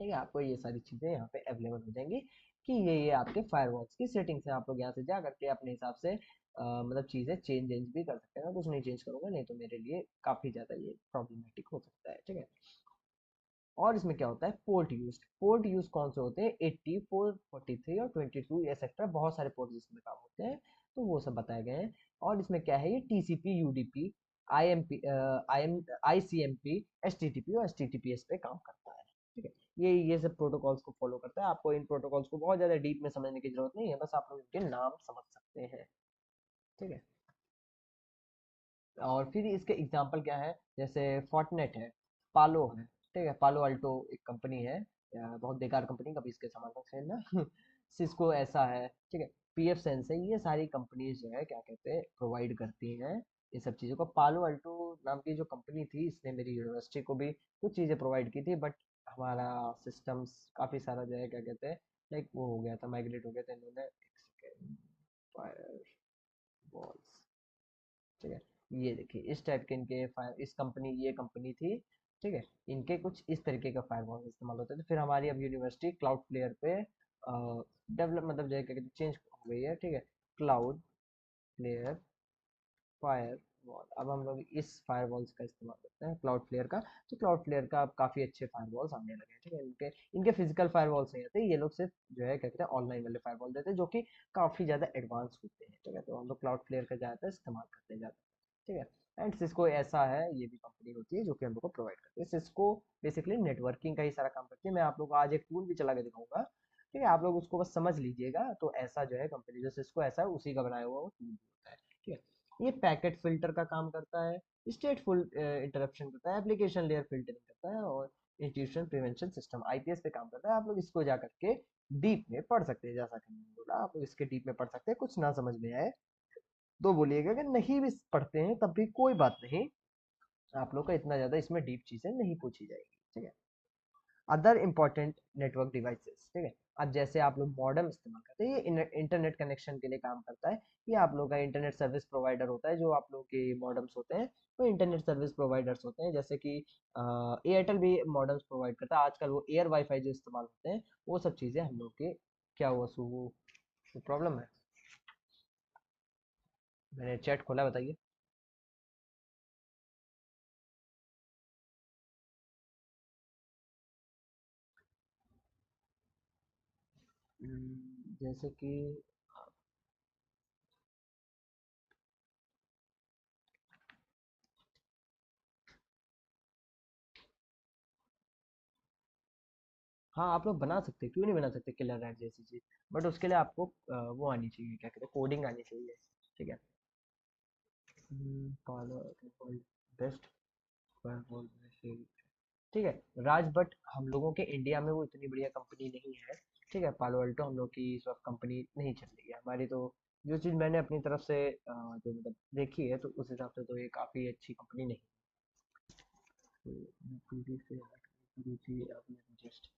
ठीक है, आपको ये सारी चीज़ें यहाँ पे अवेलेबल हो जाएंगी कि ये आपके फायरवॉल्स की सेटिंग्स है। आप लोग यहाँ से जा करके अपने हिसाब से मतलब चीज़ें चेंज भी कर सकते हैं। मैं कुछ नहीं चेंज करूँगा, नहीं तो मेरे लिए काफ़ी ज़्यादा ये प्रॉब्लमेटिक हो सकता है। ठीक है, और इसमें क्या होता है, पोर्ट यूज कौन से होते हैं, 84, 43 और 22 एक्सेट्रा, बहुत सारे पोर्ट इसमें काम होते हैं, तो वो सब बताए गए हैं। और इसमें क्या है, ये TCP, UDP, IMP, ICMP, HTTP और एचटीटीपीएस पे काम करता है। ठीक है, ये सब प्रोटोकॉल्स को फॉलो करता है। आपको इन प्रोटोकॉल्स को बहुत ज्यादा डीप में समझने की जरूरत नहीं है, बस आप लोग इनके नाम समझ सकते हैं। ठीक है, और फिर इसके एग्जाम्पल क्या है, जैसे फोर्टनेट है, पालो है। ठीक है, पालो अल्टो एक कंपनी है, बहुत बेकार कंपनी, कभी इसके सामान मत खरीदना। सिस्को ऐसा है। ठीक है, पीएफ सेंस है, ये सारी कंपनीज जो है क्या कहते हैं प्रोवाइड करती हैं ये सब चीज़ों को। पालो अल्टो नाम की जो कंपनी थी, इसने मेरी यूनिवर्सिटी को भी कुछ चीज़ें प्रोवाइड की थी, बट हमारा सिस्टम्स काफ़ी सारा जो है क्या कहते हैं लाइक वो हो गया था, माइग्रेट हो गया था इन्होंने। फायर वॉल्स, ठीक है, ये देखिए इस टाइप के इनके फायर, इस कंपनी, ये कंपनी थी। ठीक है, इनके कुछ इस तरीके का फायरवॉल इस्तेमाल होते थे। फिर हमारी अब यूनिवर्सिटी क्लाउड प्लेयर पे डेवलप मतलब जो है क्या कहते हैं चेंज हो गई है। ठीक है, क्लाउड प्लेयर फायरवॉल, अब हम लोग इस फायरवॉल्स का इस्तेमाल करते हैं क्लाउड फ्लेयर का। तो क्लाउड फ्लेयर का अब काफी अच्छे फायरवॉल्स आने लगे हैं। ठीक है, इनके इनके फिजिकल फायरवॉल्स नहीं आते, ये लोग सिर्फ जो है क्या कहते हैं ऑनलाइन वाले फायरवॉल देते हैं, जो कि काफी ज्यादा एडवांस होते हैं। ठीक है, तो हम लोग क्लाउड फ्लेयर का ज्यादातर इस्तेमाल करते हैं ज्यादा। ठीक है, एंड सिस्को ऐसा है, ये भी कंपनी होती है जो कि हम लोग को प्रोवाइड करती है। सिस्को बेसिकली नेटवर्किंग का ही सारा काम करती है। मैं आप लोग को आज एक टूल भी चला के दिखाऊंगा। ठीक है, आप लोग उसको बस समझ लीजिएगा। तो ऐसा जो है कंपनी जो सिस्को ऐसा है उसी का बनाया हुआ वो टूल होता है। ठीक है, ये पैकेट फिल्टर का काम करता है, स्टेटफुल इंटरप्शन करता है, एप्लीकेशन लेयर फिल्टरिंग करता है, और इंस्टीट्यूशन प्रिवेंशन सिस्टम आईपीएस पे काम करता है। आप लोग इसको जा करके डीप में पढ़ सकते हैं, जैसा कि मैंने बोला आप लोग इसके डीप में पढ़ सकते हैं। कुछ ना समझ में आए तो बोलिएगा, अगर नहीं भी पढ़ते हैं तब भी कोई बात नहीं, आप लोग का इतना ज्यादा इसमें डीप चीजें नहीं पूछी जाएगी। ठीक है, अदर इंपॉर्टेंट नेटवर्क डिवाइसेस। ठीक है, अब जैसे आप लोग मॉडेम इस्तेमाल करते हैं, ये इंटरनेट कनेक्शन के लिए काम करता है। ये आप लोग का इंटरनेट सर्विस प्रोवाइडर होता है, जो आप लोग के मॉडेम्स होते हैं वो इंटरनेट सर्विस प्रोवाइडर्स होते हैं। जैसे कि एयरटेल भी मॉडेम्स प्रोवाइड करता है। आजकल वो एयर वाईफाई जो इस्तेमाल होते हैं वो सब चीज़ें हम लोग के, क्या हुआ सु वो प्रॉब्लम है, मैंने चैट खोला, बताइए। जैसे कि हाँ, आप लोग बना सकते हैं, क्यों नहीं बना सकते किलर रैट जैसी चीज, बट उसके लिए आपको वो आनी चाहिए, क्या कहते हैं कोडिंग आनी चाहिए। ठीक है, बेस्ट फायरवॉल में से, ठीक है, राज, बट हम लोगों के इंडिया में वो इतनी बढ़िया कंपनी नहीं है। ठीक है, पालो अल्टो हम लोग की इस वक्त कंपनी नहीं चल रही है हमारी। तो जो चीज़ मैंने अपनी तरफ से जो मतलब देखी है, तो उस हिसाब से तो ये काफ़ी अच्छी कंपनी नहीं है। तो पीडी से रुचि आपने जस्ट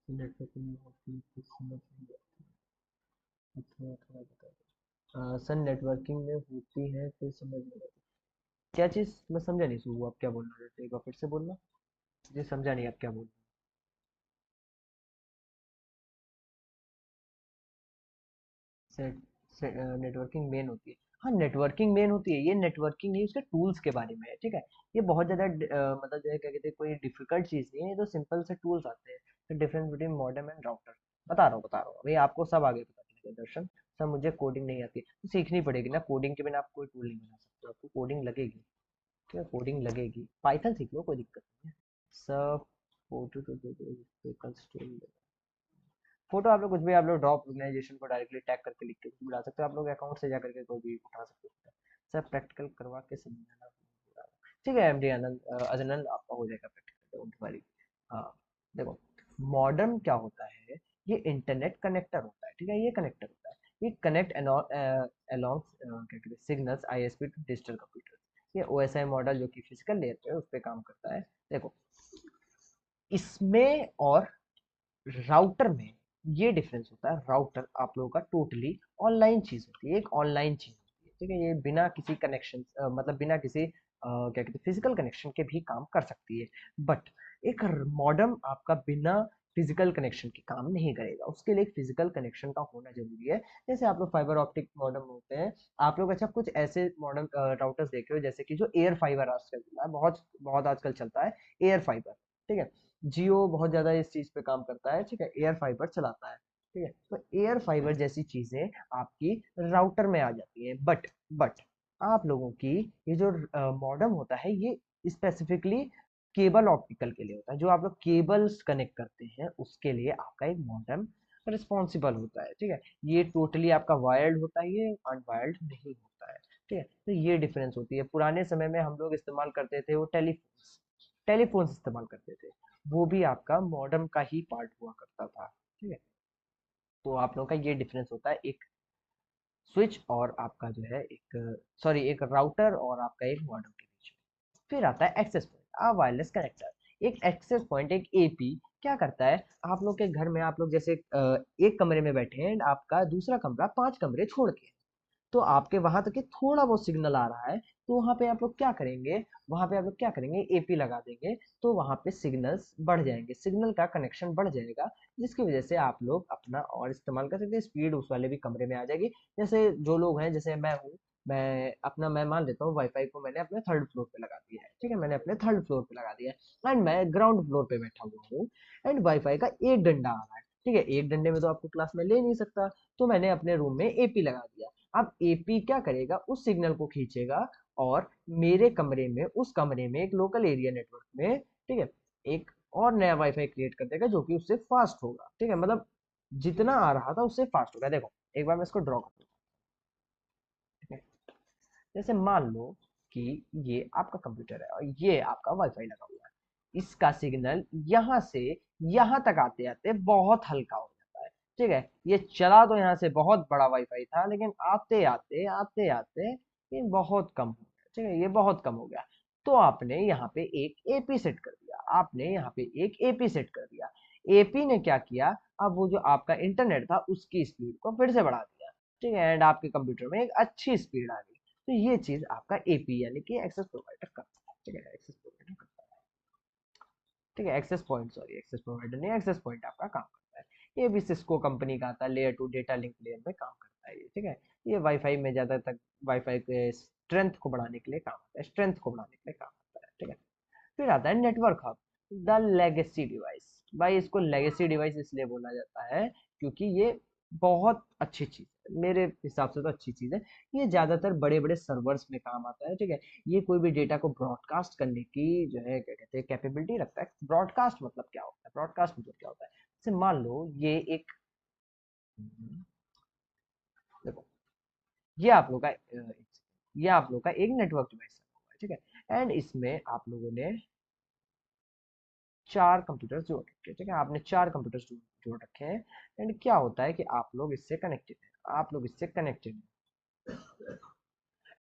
नेटवर्किंग होती कुछ समझ नहीं आती, थोड़ा थोड़ा बता दो। सर नेटवर्किंग में होती है फिर समझ नहीं आती, क्या चीज़ मैं समझा नहीं, सु आप क्या बोलना चाहते हैं, एक बार फिर से बोलना। जी समझा नहीं आप क्या बोल रहे हैं। सेट नेटवर्किंग मेन होती है, हाँ, नेटवर्किंग मेन होती है, ये नेटवर्किंग नहीं, उसके टूल्स के बारे में है, ठीक है। ये बहुत ज्यादा मतलब जो है क्या कहते हैं, कोई डिफिकल्ट चीज नहीं है, ये तो सिंपल से टूल्स आते हैं। Difference between modem and router, बता रहा हूँ भाई, आपको सब आगे पता चलेगा दर्शन। सब, मुझे कोडिंग नहीं आती तो सीखनी पड़ेगी ना, कोडिंग के बिना आप कोई टूल नहीं बना सकते, आपको कोडिंग लगेगी, ठीक है, कोडिंग लगेगी। पाइथन सीख लो, कोई दिक्कत नहीं है। सब फोटो फोटो आप लोग कुछ भी, आप लोग ड्रॉप ऑर्गेनाइजेशन को डायरेक्टली टैग करके लिख के कुछ भी डाल सकते हो, आप लोग अकाउंट से जा करके कोई भी उठा सकते हो। सर प्रैक्टिकल करवा के समझाना, ठीक है एमडी आनंद, अजनन आपका हो जाएगा प्रैक्टिकल, डोंट वरी। हाँ, देखो, मॉडेम क्या होता है, ये इंटरनेट कनेक्टर होता है, ठीक है, ये कनेक्टर होता है, ये कनेक्ट अलोंग क्या कहते हैं signals ISP to digital computer. ये ओएसआई मॉडल जो कि फिजिकल लेयर पे है उस पर काम करता है। देखो, इसमें और राउटर में ये डिफरेंस होता है, राउटर आप लोगों का टोटली ऑनलाइन चीज होती है, एक ऑनलाइन चीज होती है, ठीक है, ये बिना किसी कनेक्शन मतलब बिना किसी क्या कहते हैं फिजिकल कनेक्शन के भी काम कर सकती है। बट एक मॉडेम आपका बिना फिजिकल कनेक्शन के काम नहीं करेगा, उसके लिए एक फिजिकल कनेक्शन का होना जरूरी है। जैसे आप लोग फाइबर ऑप्टिक मॉडेम होते हैं, आप लोग अच्छा कुछ ऐसे मॉडेम राउटर्स देखे हो जैसे कि जो एयर फाइबर आजकल चल रहा है, बहुत बहुत आजकल चलता है एयर फाइबर, ठीक है। जियो बहुत ज्यादा इस चीज पे काम करता है, ठीक है, एयर फाइबर चलाता है, ठीक है। तो एयर फाइबर जैसी चीजें आपकी राउटर में आ जाती है। बट आप लोगों की ये जो मॉडेम होता है, ये स्पेसिफिकली केबल ऑप्टिकल के लिए होता है, जो आप लोग केबल्स कनेक्ट करते हैं उसके लिए आपका एक मॉडेम रिस्पॉन्सिबल होता है, ठीक है। ये टोटली आपका वायर्ड होता है, ये अनवायर्ड नहीं होता है, ठीक है। तो ये डिफरेंस होती है। पुराने समय में हम लोग इस्तेमाल करते थे वो टेलीफोन्स इस्तेमाल करते थे, वो भी आपका मॉडेम का ही पार्ट हुआ करता था, ठीक है। तो आप लोगों का ये डिफरेंस होता है, एक स्विच और आपका जो है एक, सॉरी, एक राउटर और आपका एक मॉडेम के बीच में। फिर आता है एक्सेस पॉइंट, वायरलेस कनेक्टर। एक एक्सेस पॉइंट, एक एपी क्या करता है, आप लोग के घर में आप लोग जैसे एक कमरे में बैठे हैं, आपका दूसरा कमरा 5 कमरे छोड़ के है, तो आपके वहां तक के थोड़ा बहुत सिग्नल आ रहा है, तो वहां पे आप लोग क्या करेंगे, वहां पे आप लोग क्या करेंगे, एपी लगा देंगे, तो वहां पे सिग्नल्स बढ़ जाएंगे, सिग्नल का कनेक्शन बढ़ जाएगा, जिसकी वजह से आप लोग अपना और इस्तेमाल कर सकते हैं, स्पीड उस वाले भी कमरे में आ जाएगी। जैसे जो लोग हैं, जैसे मैं हूँ, मैं मान लेता हूँ वाईफाई को मैंने अपने थर्ड फ्लोर पे लगा दिया है, ठीक है, मैंने अपने थर्ड फ्लोर पे लगा दिया है, एंड मैं ग्राउंड फ्लोर पे बैठा हुआ हूँ, एंड वाईफाई का एक डंडा आ रहा है, ठीक है, एक डंडे में तो आपको क्लास में ले नहीं सकता, तो मैंने अपने रूम में एपी लगा दिया। अब एपी क्या करेगा, उस सिग्नल को खींचेगा और मेरे कमरे में, उस कमरे में एक लोकल एरिया नेटवर्क में, ठीक है, एक और नया वाईफाई क्रिएट कर देगा जो कि उससे फास्ट होगा, ठीक है, मतलब जितना आ रहा था उससे फास्ट होगा। देखो, एक बार मैं इसको ड्रॉ करता हूँ, ठीक है। जैसे मान लो कि ये आपका कंप्यूटर है और ये आपका वाईफाई लगा हुआ है, इसका सिग्नल यहाँ से यहाँ तक आते आते बहुत हल्का हो जाता है, ठीक है। ये चला तो यहाँ से बहुत बड़ा वाईफाई था, लेकिन आते आते ये बहुत कम हो गया, ठीक है, ये बहुत कम हो गया। तो आपने यहाँ पे एक एपी सेट कर दिया, आपने यहाँ पे एक एपी सेट कर दिया। एपी ने क्या किया, अब वो जो आपका इंटरनेट था उसकी स्पीड को फिर से बढ़ा दिया, ठीक है, एंड आपके कंप्यूटर में एक अच्छी स्पीड आ गई। तो ये चीज आपका एपी यानी कि एक्सेस प्रोवाइडर करता है, ठीक है, एक्सेस प्रोवाइडर करता है, ठीक है, access point, sorry, access provider नहीं, एक्सेस पॉइंट आपका काम करता है। ये भी सिस्को कंपनी का आता है, लेयर 2 डेटा लिंक लेयर में काम करता है ये, ठीक है। ये वाईफाई में ज्यादातर वाईफाई के स्ट्रेंथ को बढ़ाने के लिए काम आता है, स्ट्रेंथ को बढ़ाने के लिए काम आता है, ठीक है। फिर आता है network hub, the legacy device. भाई इसको लेगेसी डिवाइस इसलिए बोला जाता है क्योंकि ये बहुत अच्छी चीज है, मेरे हिसाब से तो अच्छी चीज है। ये ज्यादातर बड़े बड़े सर्वर्स में काम आता है, ठीक है। ये कोई भी डेटा को ब्रॉडकास्ट करने की जो है क्या कहते हैं कैपेबिलिटी रखता है। ब्रॉडकास्ट मतलब क्या होता है, ब्रॉडकास्ट मतलब क्या होता है, जैसे मान लो ये एक, देखो, ये आप लोग का ये आप लोग का एक नेटवर्क डिवाइस है, ठीक है, एंड इसमें आप लोगों ने 4 कंप्यूटर जोड़ रखे हैं, ठीक है, आपने 4 कंप्यूटर जोड़ रखे हैं, एंड क्या होता है कि आप लोग इससे कनेक्टेड हैं, आप लोग इससे कनेक्टेड हैं।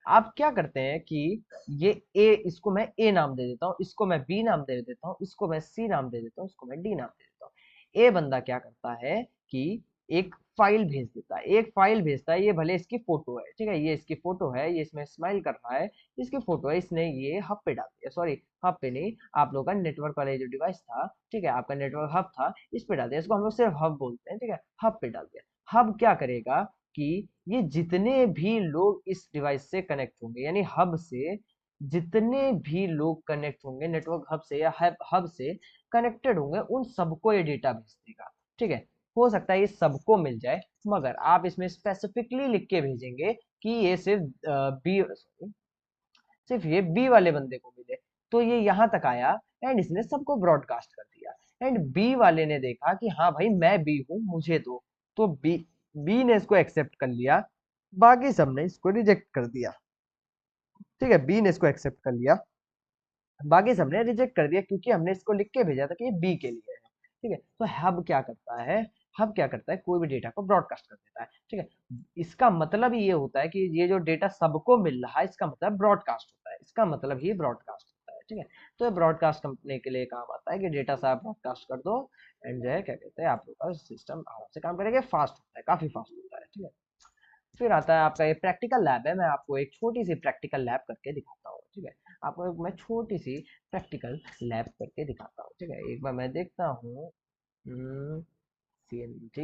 आप क्या करते हैं कि ये ए, इसको मैं ए नाम दे देता हूँ, इसको मैं बी नाम दे देता हूँ, इसको मैं सी नाम दे देता हूँ, इसको मैं डी नाम दे देता हूँ। ए बंदा क्या करता है कि एक फाइल भेज देता है, एक फाइल भेजता है, ये भले इसकी फोटो है, ठीक है, ये इसकी फोटो है, ये इसमें स्माइल कर रहा है, इसकी फोटो है, इसने ये हब पे डाल दिया, सॉरी, हब पे नहीं, आप लोग का नेटवर्क वाला जो डिवाइस था, ठीक है, आपका नेटवर्क हब था, इस पे डाल दिया, इसको हम लोग सिर्फ हब बोलते हैं, ठीक है, हब पे डाल दिया। हब क्या करेगा, कि ये जितने भी लोग इस डिवाइस से कनेक्ट होंगे, यानी हब से जितने भी लोग कनेक्ट होंगे नेटवर्क हब से या हब से कनेक्टेड होंगे, उन सबको ये डेटा भेज देगा। ठीक है, हो सकता है ये सबको मिल जाए, मगर आप इसमें स्पेसिफिकली लिख के भेजेंगे कि ये सिर्फ ये बी वाले बंदे को मिले। तो ये यहां तक आया एंड इसने सबको ब्रॉडकास्ट कर दिया। एंड बी वाले ने देखा कि हाँ भाई मैं बी हूं, मुझे दो। तो बी बी ने इसको एक्सेप्ट कर लिया, बाकी सबने इसको रिजेक्ट कर दिया। ठीक है, बी ने इसको एक्सेप्ट कर लिया, बाकी सबने रिजेक्ट कर दिया, क्योंकि हमने इसको लिख के भेजा था कि ये बी के लिए है। ठीक है, तो हब क्या करता है, हब क्या करता है, कोई भी डेटा को ब्रॉडकास्ट कर देता है। ठीक है, इसका मतलब ये होता है कि ये जो डेटा सबको मिल रहा है, इसका मतलब ब्रॉडकास्ट होता है, इसका मतलब ही ब्रॉडकास्ट होता है। ठीक है, तो ये ब्रॉडकास्ट कंपनी के लिए काम आता है कि डेटा साहब ब्रॉडकास्ट कर दो, एंड जो है क्या कहते हैं, आप लोग का सिस्टम आराम से काम करेगा, फास्ट होता है, काफी फास्ट होता है। ठीक है, फिर आता है आपका ये प्रैक्टिकल लैब है। मैं आपको एक छोटी सी प्रैक्टिकल लैब करके दिखाता हूँ। ठीक है, आपको मैं छोटी सी प्रैक्टिकल लैब करके दिखाता हूँ। ठीक है, एक बार मैं देखता हूँ, CNT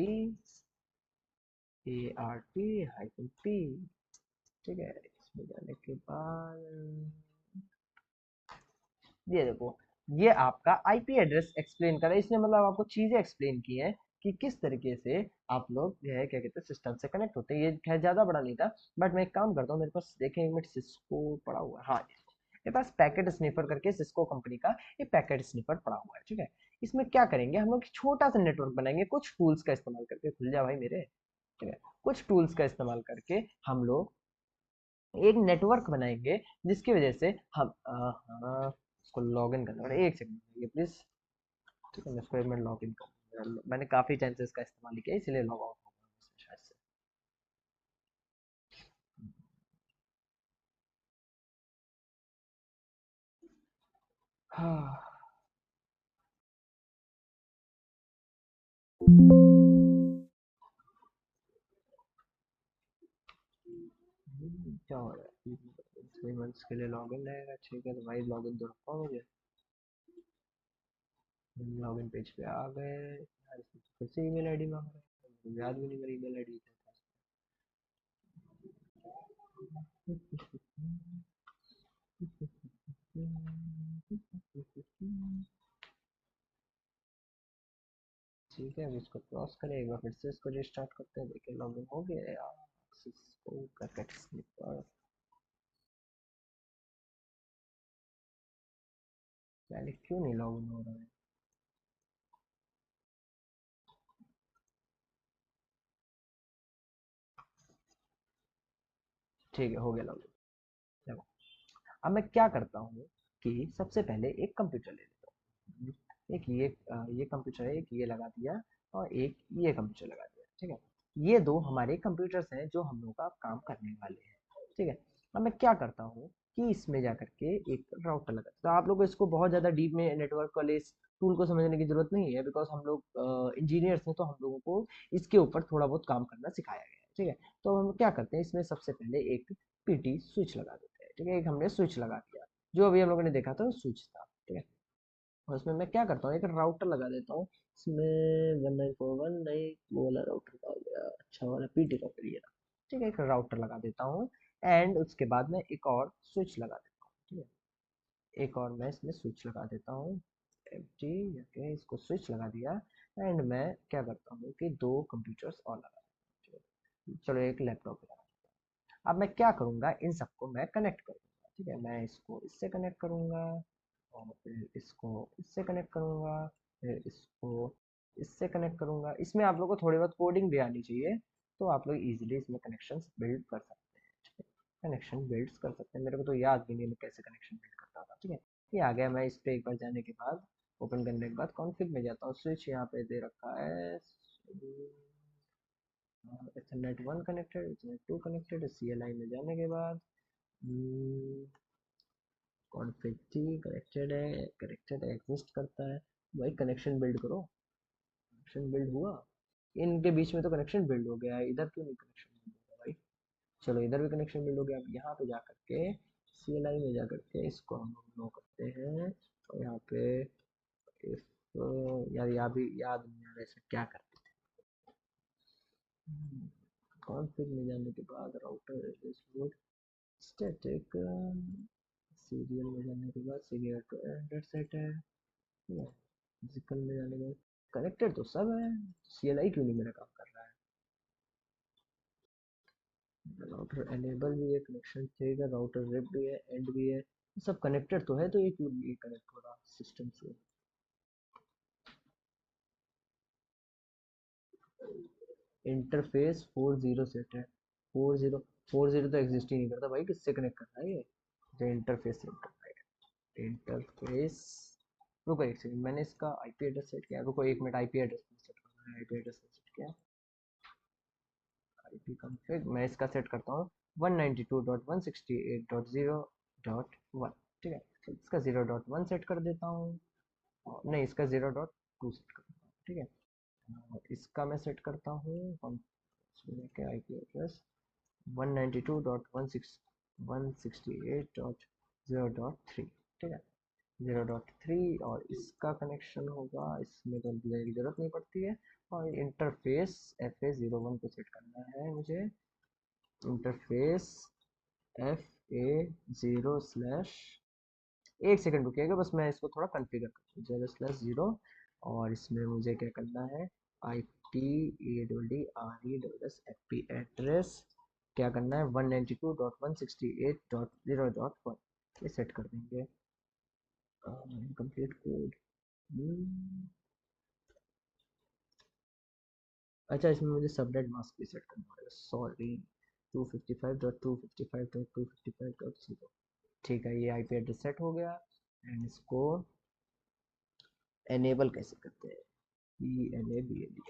ARP-P। ठीक है, इसमें जाने के बाद ये देखो, ये आपका आईपी एड्रेस एक्सप्लेन कर रहा है इसने, मतलब आपको चीजें एक्सप्लेन की है कि किस तरीके से आप लोग जो है क्या कहते हैं सिस्टम से कनेक्ट होते हैं। ये खैर ज्यादा बड़ा नहीं था, बट मैं एक काम करता हूँ, मेरे पास देखें एक मिनट सिस्को पड़ा हुआ है, हाँ मेरे पास पैकेट स्निफर करके सिस्को कंपनी का ये पैकेट स्निफर पड़ा हुआ है। ठीक है, इसमें क्या करेंगे हम लोग, छोटा सा नेटवर्क बनाएंगे कुछ टूल्स का इस्तेमाल करके। खुल जा भाई मेरे। ठीक है, कुछ टूल्स का इस्तेमाल करके हम लोग एक नेटवर्क बनाएंगे, जिसकी वजह से हम हाँ, उसको लॉग इन करना पड़ेगा। एक सेकंड प्लीज। ठीक है, मैं इसको एक मिनट लॉग इन कर, मैंने काफी टाइम से इसका इस्तेमाल किया इसलिए लॉग आउट हो गया शायद से। हाँ, क्या हो रहा है, 3 मंथ्स के लिए लॉग इन रहेगा। ठीक है, तो भाई लॉग इन तो रखा मुझे, लॉग इन पेज पे आ गए यार, इसमें तो फिर से ईमेल आईडी मांग रहा है, मुझे याद भी नहीं मेरी ईमेल आईडी क्या। ठीक है, अब इसको क्रॉस करें, एक बार फिर से इसको रिस्टार्ट करते हैं, देखिए लॉगिन हो गया यार। इसको पैकेट स्लिपर, पहले क्यों नहीं लॉगिन हो रहा है। ठीक है, हो गया लॉगिन। देखो, अब मैं क्या करता हूँ कि सबसे पहले एक कंप्यूटर ले लेता हूँ। एक ये कंप्यूटर है, एक ये लगा दिया, और एक ये कंप्यूटर लगा दिया। ठीक है, ये दो हमारे कंप्यूटर्स हैं जो हम लोग का काम करने वाले हैं। ठीक है, अब मैं क्या करता हूँ कि इसमें जा करके एक राउटर लगा, तो आप लोग को इसको बहुत ज़्यादा डीप में नेटवर्क वाले इस टूल को समझने की जरूरत नहीं है, बिकॉज हम लोग इंजीनियर्स हैं, तो हम लोगों को इसके ऊपर थोड़ा बहुत काम करना सिखाया गया है। ठीक है, तो हम क्या करते हैं, इसमें सबसे पहले एक पीटी स्विच लगा देते हैं। ठीक है, एक हमने स्विच लगा दिया, जो अभी हम लोगों ने देखा था वो स्विच था। ठीक है, और इसमें मैं क्या करता हूँ, एक राउटर लगा देता हूँ इसमें, 1941 नहीं, वो वाला राउटर का हो गया, अच्छा वाला पीटी राउटर ये रहा। ठीक है, एक राउटर लगा देता हूँ, एंड उसके बाद में एक और स्विच लगा देता हूँ। ठीक है, एक और मैं इसमें स्विच लगा देता हूँ, FG, ओके, इसको स्विच लगा दिया। एंड मैं क्या करता हूँ कि दो कंप्यूटर्स और लगा देता हूँ। चलो एक लैपटॉप लगा। अब मैं क्या करूँगा, इन सबको मैं कनेक्ट करूँगा। ठीक है, मैं इसको इससे कनेक्ट करूँगा, और फिर इसको इससे कनेक्ट करूँगा, फिर इसको इससे कनेक्ट करूँगा। इसमें आप लोग को थोड़ी बहुत कोडिंग भी आनी चाहिए, तो आप लोग इजीली इसमें कनेक्शंस बिल्ड कर सकते हैं। ठीक है, कनेक्शन बिल्ड कर सकते हैं, मेरे को तो याद भी नहीं मैं कैसे कनेक्शन बिल्ड करता था। ठीक है, ये आ गया, मैं इस पर एक बार जाने के बाद, ओपन करने के बाद कॉन्फ़िग में जाता हूँ, स्विच यहाँ पे दे रखा है, Ethernet 1 connected, Ethernet 2 connected, CLI में जाने के बाद कॉन्फ़िग थी कनेक्टेड है, कनेक्टेड एग्जिस्ट करता है। भाई कनेक्शन बिल्ड करो, कनेक्शन बिल्ड हुआ, इनके बीच में तो कनेक्शन बिल्ड हो गया है, इधर क्यों नहीं कनेक्शन बिल्ड हो गया भाई। चलो इधर भी कनेक्शन बिल्ड हो गया। अब यहाँ पे जा करके CLI में जा करके इसको हम लोग नो करते हैं, और यहाँ पे इस, यार यहाँ भी याद नहीं आ रहा है, ऐसे क्या करते हैं। कॉन्फ़िग में जाने के बाद router address board static serial में जाने के बाद सीरियल टू एंडर सेट है, ठीक है। फिजिकल में जाने के बाद कनेक्टेड तो सब है, CLI क्यों नहीं मेरा काम कर रहा है। राउटर एनेबल भी है, कनेक्शन चाहिए, राउटर रिप भी है, एंड भी है, सब कनेक्टेड तो है, तो ये क्यों नहीं कनेक्ट हो रहा सिस्टम से। इंटरफेस 40 सेट है, 40 तो एग्जिस्ट ही नहीं करता भाई, किससे कनेक्ट करना है ये। जो इंटरफेस इंटरफेस, रुको एक सेकंड, मैंने इसका आईपी एड्रेस सेट किया, रुको एक मिनट, आईपी एड्रेस सेट करना है, आईपी एड्रेस सेट किया, आईपी कॉन्फ़िग मैं इसका सेट करता हूँ 192.168.0.1, ठीक है। तो इसका 0.1 सेट कर देता हूँ, नहीं इसका 0.2 सेट कर देता हूँ, ठीक है। और इसका मैं सेट करता हूँ हम के आईपी एड्रेस 192.168.0.3, ठीक है, 0.3। और इसका कनेक्शन होगा, इसमें तो की जरूरत नहीं पड़ती है। और इंटरफेस FA01 को सेट करना है मुझे, इंटरफेस FA0 एक सेकंड रुकिएगा, बस मैं इसको थोड़ा कॉन्फ़िगर करता हूँ, 0/0। और इसमें मुझे क्या करना है, IPADDRESSFP एड्रेस क्या करना है, 192.168.0.1 ये सेट कर देंगे। इनकम्प्लीट कोड, अच्छा इसमें मुझे सबनेट मास्क भी सेट करना पड़ेगा, सॉरी, 255.255.255.0, ठीक है। ये आईपी एड्रेस सेट हो गया। एंड इसको एनेबल कैसे करते हैं, ENABLE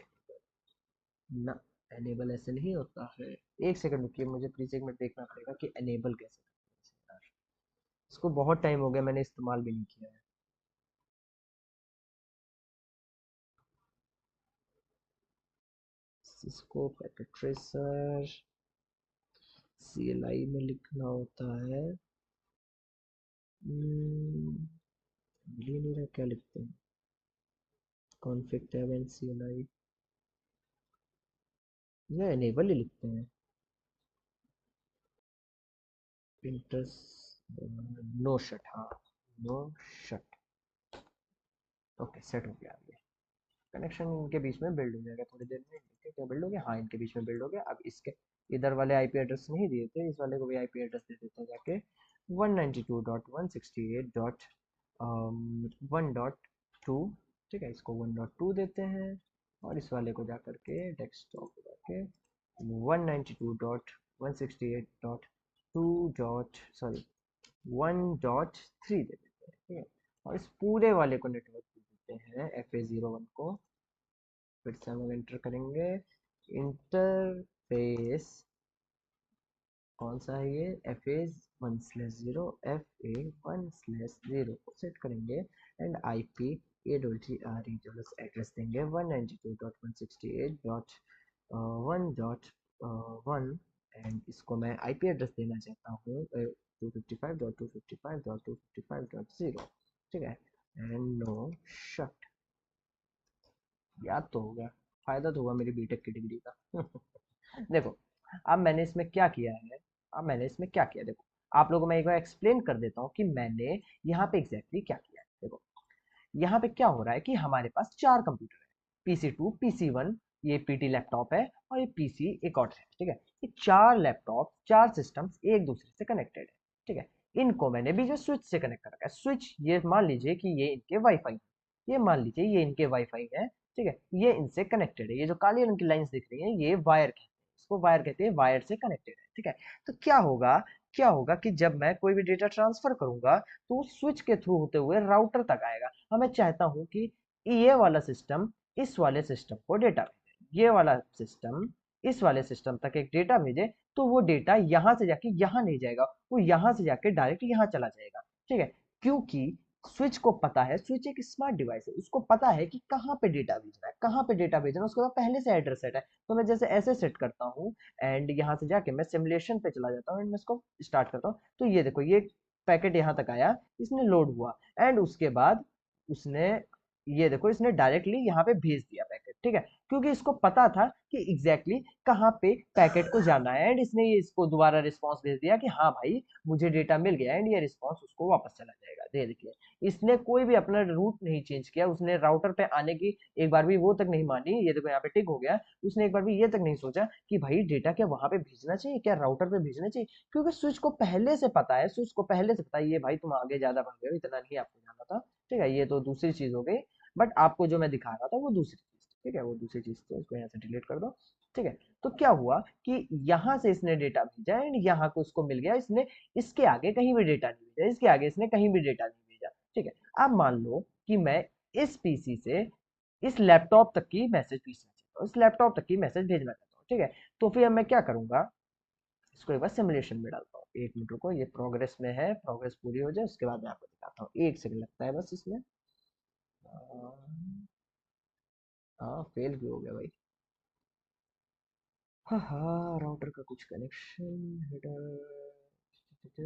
ना, एनेबल ऐसे नहीं होता है। एक सेकंड रुकिए, मुझे प्लीज एक मिनट देखना पड़ेगा कि एनेबल कैसे करते हैं यार। इसको बहुत टाइम हो गया मैंने इस्तेमाल भी नहीं किया है। इसको पैकेट ट्रेसर CLI में लिखना होता है, मिल ही नहीं रहा, क्या लिखते हैं, कॉन्फ़िग टैब एंड CLI, ये एनेबल ही लिखते हैं। इंटरस नो शट, हाँ नो शट, ओके सेट हो गया। ये कनेक्शन इनके बीच में बिल्ड हो जाएगा थोड़ी देर में, देखिए क्या बिल्ड हो गया, हाँ इनके बीच में बिल्ड हो गया। अब इसके इधर वाले आईपी एड्रेस नहीं दिए थे, इस वाले को भी आईपी एड्रेस दे देते हैं जाके 192.168.1.2, ठीक है, इसको 1.2 देते हैं। और इस वाले को जा करके डेस्कटॉप पे जाके 192.168.2 सॉरी 1.3 दे देते हैं, ठीक है। और इस पूरे वाले को नेटवर्क दे देते हैं FA01 को, फिर से हम एंटर करेंगे, इंटरफेस कौन सा है ये, FA1/0 FA1/0 को सेट करेंगे। एंड IP एड्रेस देंगे 192.168.1.1। एंड इसको मैं IP एड्रेस देना चाहता हूँ 255.255.255.0, ठीक है। एंड नो शट, याद तो होगा, फायदा तो हुआ मेरी बीटेक की डिग्री का। देखो अब मैंने इसमें क्या किया है, अब मैंने इसमें क्या किया, देखो आप लोगों को मैं एक बार एक्सप्लेन कर देता हूँ कि मैंने यहाँ पे एग्जैक्टली क्या किया है। देखो यहाँ पे क्या हो रहा है कि हमारे पास 4 कंप्यूटर है, PC2 PC1, ये PT लैपटॉप है, और ये PC एक और है, ठीक है। ये 4 लैपटॉप 4 सिस्टम्स एक दूसरे से कनेक्टेड है, ठीक है। इनको मैंने बीच में स्विच से कनेक्ट कर रखा है, स्विच ये मान लीजिए कि ये इनके वाईफाई, ये मान लीजिए ये इनके वाईफाई है, ठीक है, ये इनसे कनेक्टेड है। ये जो काली रंग की लाइंस दिख रही हैं ये वायर कहते हैं, इसको वायर कहते हैं, वायर से कनेक्टेड है, ठीक है। तो क्या होगा कि जब मैं कोई भी डेटा ट्रांसफर करूंगा तो स्विच के थ्रू होते हुए राउटर तक आएगा। और मैं चाहता हूं कि ये वाला सिस्टम इस वाले सिस्टम को डेटा भेजे, ये वाला सिस्टम इस वाले सिस्टम तक एक डेटा भेजे, तो वो डेटा यहां से जाके यहां नहीं जाएगा, वो यहां से जाके डायरेक्ट यहां चला जाएगा, ठीक है। क्योंकि स्विच को पता है, स्विच एक स्मार्ट डिवाइस है, उसको पता है कि कहाँ पे डेटा भेजना है, कहाँ पे डेटा भेजना है, उसके बाद पहले से एड्रेस सेट है। तो मैं जैसे ऐसे सेट करता हूँ, एंड यहाँ से जाके मैं सिमुलेशन पे चला जाता हूँ, एंड मैं इसको स्टार्ट करता हूँ, तो ये देखो ये पैकेट यहाँ तक आया, इसने लोड हुआ, एंड उसके बाद उसने ये देखो इसने डायरेक्टली यहाँ पे भेज दिया पैकेट, ठीक है। क्योंकि इसको पता था कि एग्जैक्टली exactly कहाँ पे पैकेट को जाना है, एंड इसने ये इसको दोबारा रिस्पॉन्स भेज दिया कि हाँ भाई मुझे डेटा मिल गया, एंड ये रिस्पॉन्स उसको वापस चला जाएगा। दे देखिए, इसने कोई भी अपना रूट नहीं चेंज किया, उसने राउटर पे आने की एक बार भी वो तक नहीं मानी। ये देखो यहाँ पे टिक हो गया, उसने एक बार भी ये तक नहीं सोचा कि भाई डेटा क्या वहां पे भेजना चाहिए, क्या राउटर पे भेजना चाहिए, क्योंकि स्विच को पहले से पता है, स्विच को पहले से पता है ये भाई तुम आगे ज्यादा बढ़ गए हो, इतना नहीं आपको जाना था। ठीक है, ये तो दूसरी चीज हो गई, बट आपको जो मैं दिखा रहा था वो दूसरी चीज। ठीक है, वो दूसरी चीज तो इसको यहाँ से डिलीट कर दो। ठीक है, तो क्या हुआ कि यहाँ से इसने डेटा भेजा, एंड यहाँ को उसको मिल गया, इसने इसके आगे कहीं भी डेटा नहीं भेजा, इसके आगे इसने कहीं भी डेटा नहीं भेजा। ठीक है, अब मान लो कि मैं इस पीसी से इस लैपटॉप तक की मैसेज भेजना चाहता हूँ, इस लैपटॉप तक की मैसेज भेजना चाहता हूँ। ठीक है, तो फिर अब मैं क्या करूंगा, इसको एक बार सिमुलेशन में डालता हूँ। एक मिनट रुको, ये प्रोग्रेस में है, प्रोग्रेस पूरी हो जाए उसके बाद मैं आपको दिखाता हूँ। एक सेकंड लगता है बस इसमें। हाँ, फेल क्यों हो गया भाई। हाँ हाँ, राउटर का कुछ कनेक्शन हेडर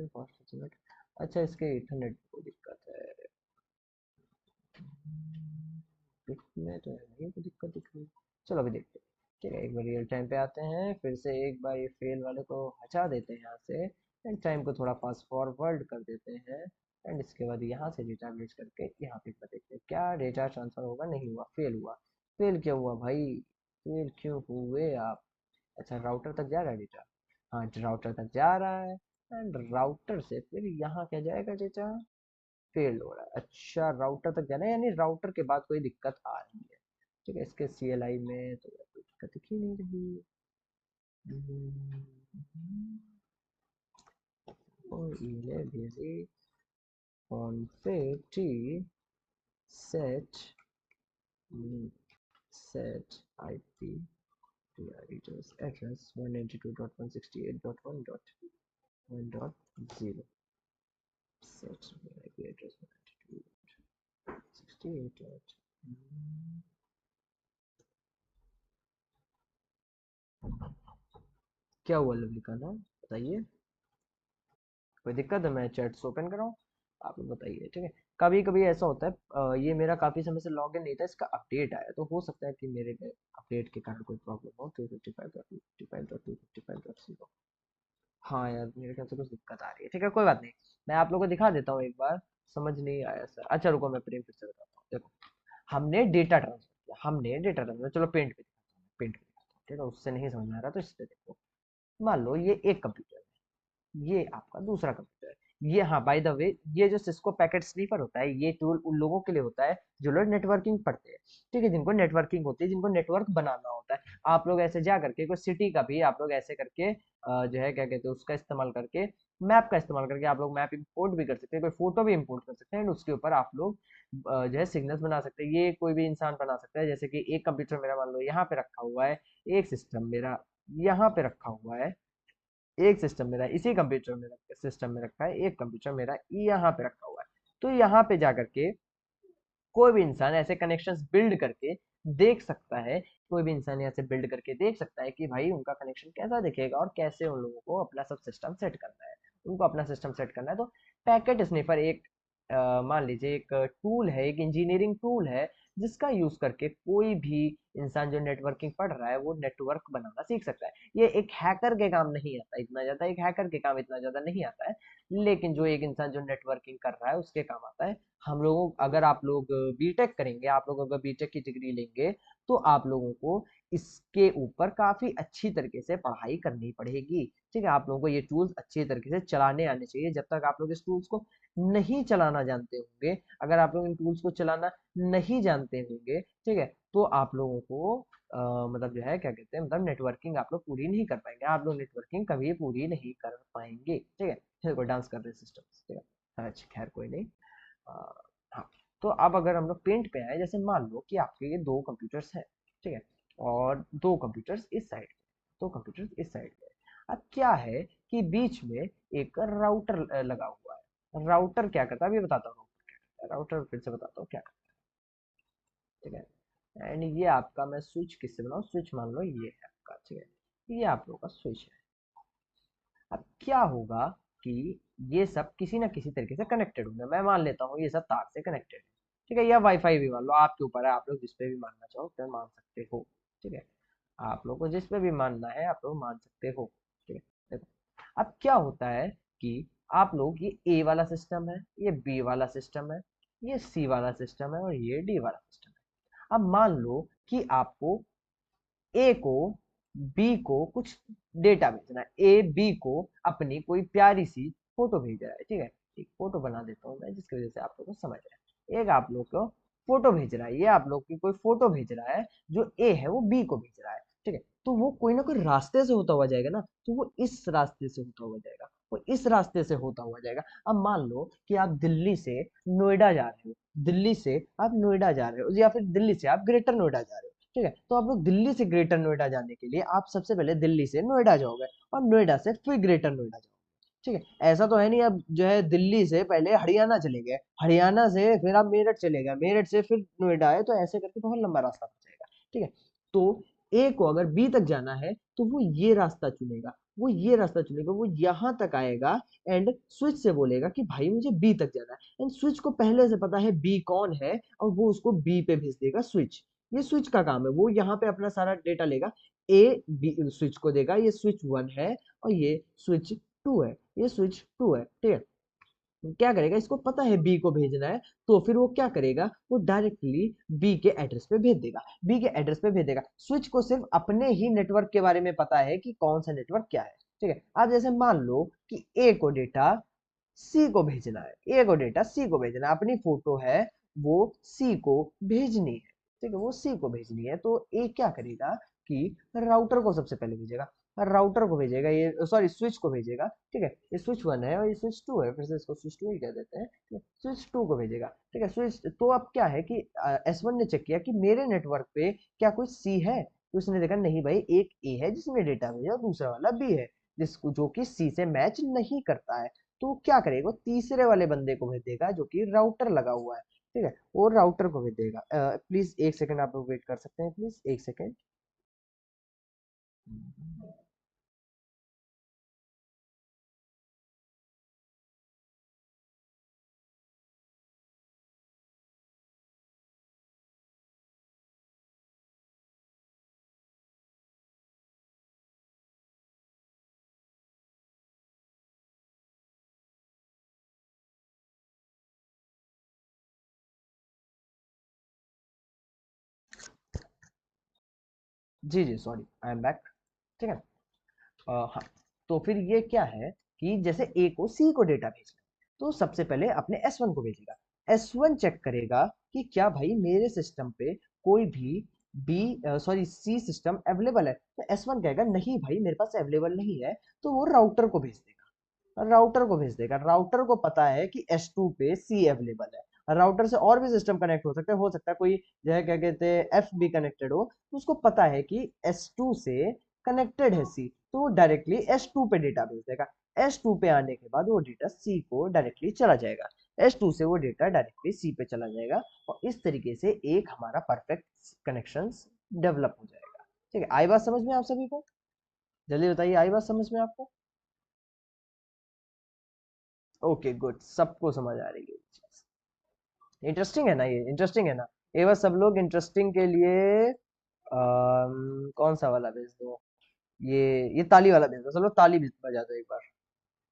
फास्ट इंटरनेट। अच्छा, इसके इंटरनेट को दिक्कत है, में तो है नहीं कोई दिक्कत दिख रही। चलो अभी देखते हैं। ठीक है, एक बार रियल टाइम पे आते हैं, फिर से एक बार ये फेल वाले को हटा देते हैं यहाँ से, एंड टाइम को थोड़ा फास्ट फॉरवर्ड कर देते हैं, एंड इसके बाद यहाँ से डेटा भेज करके यहाँ पे कर देखते हैं क्या डेटा ट्रांसफर होगा। नहीं हुआ, फेल हुआ। फेल क्यों हुआ भाई, फेल क्यों हुए आप। अच्छा, राउटर तक जा रहा है डेटा, हाँ राउटर तक जा रहा है, एंड राउटर से फिर यहाँ क्या जाएगा डेटा, फेल हो रहा है। अच्छा, राउटर तक जाना है, यानी राउटर के बाद कोई दिक्कत आ रही है। ठीक है, इसके सीएलआई में तो कोई दिक्कत दिख ही नहीं रही। और ईमेल भेजी config T set set IP address address 192.168.1.1.0 set IP address 192.168. क्या हुआ लवली का नाम बताइए, कोई दिक्कत है, मैं चैट्स ओपन कराऊँ, आप लोग बताइए। ठीक है, कभी कभी ऐसा होता है, ये मेरा काफ़ी समय से लॉगिन नहीं था, इसका अपडेट आया, तो हो सकता है कि मेरे में अपडेट के कारण कोई प्रॉब्लम हो। 255.255.255.0। हाँ यार, मेरे ख्याल से कुछ दिक्कत आ रही है। ठीक है, कोई बात नहीं, मैं आप लोगों को दिखा देता हूँ एक बार। समझ नहीं आया सर, अच्छा रुको, मैं प्रिंट फिर से बताता हूँ। देखो, हमने डेटा ट्रांसफर किया, हमने डेटा ट्रांसफर, चलो पेंट पे दिखाता हूँ, पेंट पे दिखाता हूँ। ठीक है, उससे नहीं समझ में आ रहा तो इस पे देखो। मान लो ये एक कंप्यूटर, ये आपका दूसरा कंप्यूटर है। ये हाँ, बाय द वे, ये जो सिस्को पैकेट स्नीपर होता है, ये टूल उन लोगों के लिए होता है जो लोग नेटवर्किंग पढ़ते हैं। ठीक है, जिनको नेटवर्किंग होती है, जिनको नेटवर्क बनाना होता है। आप लोग ऐसे जा करके कोई सिटी का भी आप लोग ऐसे करके जो है क्या कहते हैं उसका इस्तेमाल करके, मैप का इस्तेमाल करके आप लोग मैप इंपोर्ट भी कर सकते हैं, कोई फोटो भी इंपोर्ट कर सकते हैं, एंड उसके ऊपर आप लोग जो है सिग्नल्स बना सकते हैं। ये कोई भी इंसान बना सकता है, जैसे कि एक कंप्यूटर मेरा मान लो यहाँ पे रखा हुआ है, एक सिस्टम मेरा यहाँ पे रखा हुआ है, एक सिस्टम मेरा इसी कंप्यूटर में सिस्टम में रखा है, एक कंप्यूटर मेरा यहाँ पे रखा हुआ है। तो यहाँ पे जा करके कोई भी इंसान ऐसे कनेक्शंस बिल्ड करके देख सकता है, कोई भी इंसान ऐसे बिल्ड करके देख सकता है कि भाई उनका कनेक्शन कैसा दिखेगा और कैसे उन लोगों को अपना सब सिस्टम सेट करना है, उनको अपना सिस्टम सेट करना है। तो पैकेट स्निफर एक मान लीजिए एक टूल है, एक इंजीनियरिंग टूल है, जिसका यूज करके कोई भी इंसान जो नेटवर्किंग पढ़ रहा है वो नेटवर्क बनाना सीख सकता है। ये एक हैकर के काम नहीं आता इतना ज्यादा, एक हैकर के काम इतना ज्यादा नहीं आता है, लेकिन जो एक इंसान जो नेटवर्किंग कर रहा है उसके काम आता है। हम लोगों, अगर आप लोग बीटेक करेंगे, आप लोग अगर बीटेक की डिग्री लेंगे, तो आप लोगों को इसके ऊपर काफी अच्छी तरीके से पढ़ाई करनी पड़ेगी। ठीक है, आप लोगों को ये टूल्स अच्छी तरीके से चलाने आने चाहिए। जब तक आप लोग इस टूल्स को नहीं चलाना जानते होंगे, अगर आप लोग इन टूल्स को चलाना नहीं जानते होंगे, ठीक है, तो आप लोगों को मतलब जो है क्या कहते हैं, मतलब नेटवर्किंग आप लोग पूरी नहीं कर पाएंगे, आप लोग नेटवर्किंग कभी पूरी नहीं कर पाएंगे। ठीक है, फिर कोई डांस कर रहे सिस्टम। ठीक है, अच्छा खैर कोई नहीं। अ, हाँ, तो अब अगर हम लोग पेंट पे आए, जैसे मान लो कि आपके ये दो कंप्यूटर्स हैं। ठीक है, और दो कंप्यूटर्स इस साइड, दो कंप्यूटर्स इस साइड पे। अब क्या है कि बीच में एक राउटर लगा हुआ है। राउटर क्या करता है अभी बताता हूँ, राउटर फिर से बताता हूँ क्या करता है। ठीक है, एंड ये आपका मैं स्विच किससे बनाऊँ, स्विच मान लो ये है आपका। ठीक है, ये आप लोगों का स्विच है। अब क्या होगा कि ये सब किसी ना किसी तरीके से कनेक्टेड होंगे, मैं मान लेता हूँ ये सब तार से कनेक्टेड है। ठीक है, या वाईफाई भी मान लो, आपके ऊपर है, आप लोग जिस पे भी मानना चाहो तो मान सकते हो। ठीक है, आप लोग को जिस पे भी मानना है आप लोग मान सकते हो। ठीक है, देखो अब क्या होता है कि आप लोग ये ए वाला सिस्टम है, ये बी वाला सिस्टम है, ये सी वाला सिस्टम है और ये डी वाला सिस्टम है। अब मान लो कि आपको ए को बी को कुछ डेटा भेजना है, ए बी को अपनी कोई प्यारी सी फोटो भेज रहा है। ठीक है, एक फोटो बना देता हूँ मैं जिसकी वजह से आप लोग को समझ रहा है। एक आप लोग को फोटो भेज रहा है, ये आप लोग की कोई फोटो भेज रहा है, जो ए है वो बी को भेज रहा है। ठीक है, तो वो कोई ना कोई रास्ते से होता हुआ जाएगा ना, तो वो इस रास्ते से होता हुआ जाएगा, वो इस रास्ते से होता हुआ जाएगा। अब मान लो कि आप दिल्ली से नोएडा जा रहे हो, दिल्ली से आप नोएडा जा रहे हो, या फिर दिल्ली से आप ग्रेटर नोएडा जा रहे हो। ठीक है, तो आप लोग दिल्ली से ग्रेटर नोएडा जाने के लिए आप सबसे पहले दिल्ली से नोएडा जाओगे और नोएडा से फिर ग्रेटर नोएडा जाओगे। ठीक है, ऐसा तो है नहीं अब जो है दिल्ली से पहले हरियाणा चले गए, हरियाणा से फिर आप मेरठ चले गए, मेरठ से फिर नोएडा है, तो ऐसे करके बहुत लंबा रास्ता पड़ जाएगा। ठीक है, तो ए को अगर बी तक जाना है तो वो ये रास्ता चुनेगा, वो ये रास्ता चुनेगा, वो यहाँ तक आएगा एंड स्विच से बोलेगा कि भाई मुझे बी तक जाना है, एंड स्विच को पहले से पता है बी कौन है और वो उसको बी पे भेज देगा स्विच। ये स्विच का काम है, वो यहाँ पे अपना सारा डेटा लेगा, ए बी स्विच को देगा, ये स्विच 1 है और ये स्विच 2 है, ये स्विच 2 है। ठीक है, क्या करेगा, इसको पता है बी को भेजना है, तो फिर वो क्या करेगा, वो डायरेक्टली बी के एड्रेस पे भेज देगा, बी के एड्रेस पे भेज देगा। स्विच को सिर्फ अपने ही नेटवर्क के बारे में पता है कि कौन सा नेटवर्क क्या है। ठीक है, अब जैसे मान लो कि ए को डेटा सी को भेजना है, ए को डेटा सी को भेजना है, अपनी फोटो है वो सी को भेजनी है। ठीक है, वो सी को भेजनी है, तो ए क्या करेगा कि राउटर को सबसे पहले भेजेगा, राउटर को भेजेगा, ये सॉरी स्विच को भेजेगा। ठीक है, ये स्विच 1 है और ये स्विच 2 है, फिर से इसको स्विच 2 ही कह देते हैं। स्विच 2 को भेजेगा। ठीक है, स्विच तो अब क्या है कि S1 ने चेक किया कि मेरे नेटवर्क पे क्या कोई सी है, तो उसने देखा नहीं भाई एक ए है जिसने डेटा भेजा, दूसरा वाला बी है जिसको जो कि सी से मैच नहीं करता है। तो क्या करेगा, वो तीसरे वाले बंदे को भेज देगा जो कि राउटर लगा हुआ है। ठीक है, वो राउटर को भेज देगा। प्लीज एक सेकंड आप लोग वेट कर सकते हैं, प्लीज एक सेकंड। जी जी सॉरी, आई एम बैक। ठीक है, हाँ, तो फिर ये क्या है कि जैसे ए को सी को डेटा भेजना है, तो सबसे पहले अपने S1 को भेजेगा। S1 चेक करेगा कि क्या भाई मेरे सिस्टम पे कोई भी B sorry C system available है, तो S1 कहेगा नहीं भाई मेरे पास अवेलेबल नहीं है, तो वो राउटर को भेज देगा, राउटर को भेज देगा। राउटर को पता है कि S2 पे सी अवेलेबल है, राउटर से और भी सिस्टम कनेक्ट हो सकता है कोई जो है क्या कहते हैं एफ बी कनेक्टेड हो, तो उसको पता है कि S2 से कनेक्टेड है सी, तो वो डायरेक्टली S2 पे डेटा भेज देगा। S2 पे आने के बाद वो डेटा सी को डायरेक्टली चला जाएगा, S2 से वो डेटा डायरेक्टली सी पे चला जाएगा, और इस तरीके से एक हमारा परफेक्ट कनेक्शन डेवलप हो जाएगा। ठीक है, आई बात समझ में आप सभी को? जल्दी बताइए, आई बात समझ में आपको? ओके गुड, सबको समझ आ रही है चीज। इंटरेस्टिंग है ना, ये इंटरेस्टिंग है ना? ये बस सब लोग इंटरेस्टिंग के लिए कौन सा वाला भेज दो, ये ताली वाला भेज दो, सब लोग ताली बजा दो एक बार।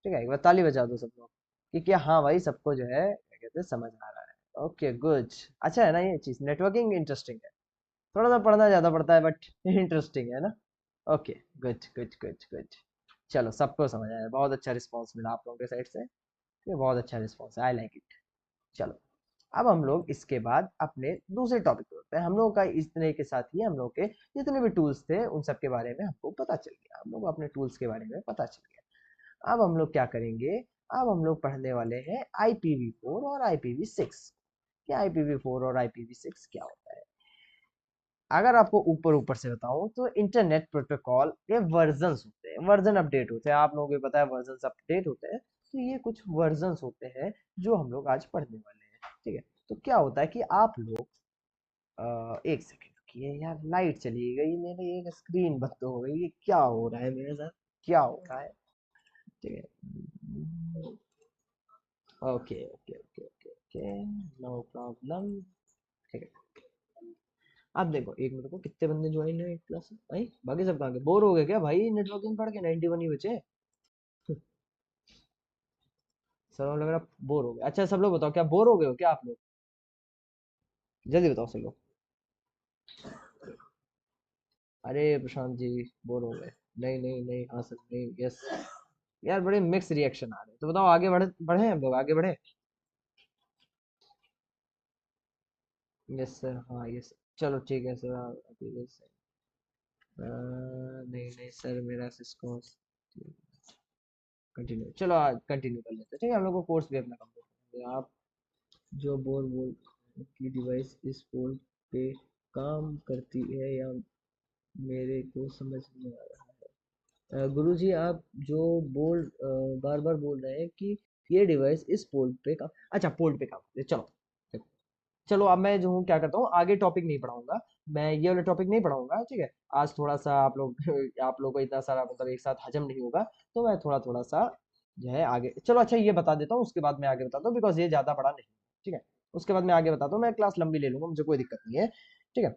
ठीक है, एक बार ताली बजा दो सब लोग कि क्या हाँ भाई सबको जो है क्या कहते हैं समझ आ रहा है। ओके गुड, अच्छा है ना ये चीज, नेटवर्किंग इंटरेस्टिंग है, थोड़ा सा पढ़ना ज्यादा पड़ता है बट इंटरेस्टिंग है ना। Okay good good good good, चलो सबको समझ आया, बहुत अच्छा रिस्पॉन्स मिला आप लोगों के साइड से, ये बहुत अच्छा रिस्पॉन्स है, आई लाइक इट। चलो, अब हम लोग इसके बाद अपने दूसरे टॉपिक पे होते हैं। हम लोगों का इतने के साथ ही हम लोग के जितने भी टूल्स थे उन सब के बारे में हमको पता चल गया, हम लोग अपने टूल्स के बारे में पता चल गया। अब हम लोग क्या करेंगे, अब हम लोग पढ़ने वाले हैं IPv4 और IPv6। क्या IPv4 और IPv6 क्या होता है? अगर आपको ऊपर ऊपर से बताऊं तो इंटरनेट प्रोटोकॉल के वर्जन्स होते हैं, वर्जन अपडेट होते हैं, आप लोगों को पता है वर्जन अपडेट होते हैं, तो ये कुछ वर्जन्स होते हैं जो हम लोग आज पढ़ने वाले हैं। ठीक है, तो क्या होता है कि आप लोग एक सेकेंड रुकिए यार, लाइट चली गई, मेरी एक स्क्रीन बंद हो गई, ये क्या हो रहा है मेरे साथ, क्या हो रहा है? ठीक है, okay okay okay okay okay, no problem. ठीक है, आप देखो एक मिनट को कितने बंदे ज्वाइन है एक क्लास में भाई, बाकी सब कहाँ गए, बोर हो गए क्या भाई नेटवर्किंग पढ़ के, 91 ही बचे। सब लोग लग रहा बोर हो गए। अच्छा सब लोग बताओ क्या बोर हो गए हो क्या आप लोग, जल्दी बताओ सब लोग। अरे प्रशांत जी बोर हो गए, नहीं नहीं नहीं, हाँ सर नहीं, यस। यार बड़े मिक्स रिएक्शन आ रहे हैं, तो बताओ आगे बढ़े बढ़े हम लोग आगे बढ़े। यस सर, हाँ यस। चलो ठीक है सर, अभी यस। नहीं नहीं सर मेरा सिस्को कंटिन्यू, चलो आज कंटिन्यू कर लेते हैं, ठीक है हम लोग को कोर्स भी अपना कंप्लीट करेंगे। आप जो बोल की डिवाइस इस पोल पे काम करती है या मेरे को समझ नहीं आ रहा। गुरुजी आप जो बार बार बोल रहे हैं कि ये डिवाइस इस पोल पे काम, अच्छा पोल पे काम करती है, चलो देखो। चलो अब मैं जो हूँ क्या करता हूँ, आगे टॉपिक नहीं पढ़ाऊंगा, मैं ये वाला टॉपिक नहीं पढ़ाऊंगा, ठीक है। आज थोड़ा सा आप लोग आप लोग को इतना सारा मतलब एक साथ हजम नहीं होगा, तो मैं थोड़ा थोड़ा सा जो है आगे, चलो अच्छा ये बता देता हूँ, उसके बाद मैं आगे बताता हूँ, बिकॉज ये ज्यादा बड़ा नहीं है, ठीक है। उसके बाद मैं आगे बताता हूँ, मैं क्लास लंबी ले लूंगा, मुझे कोई दिक्कत नहीं है, ठीक है।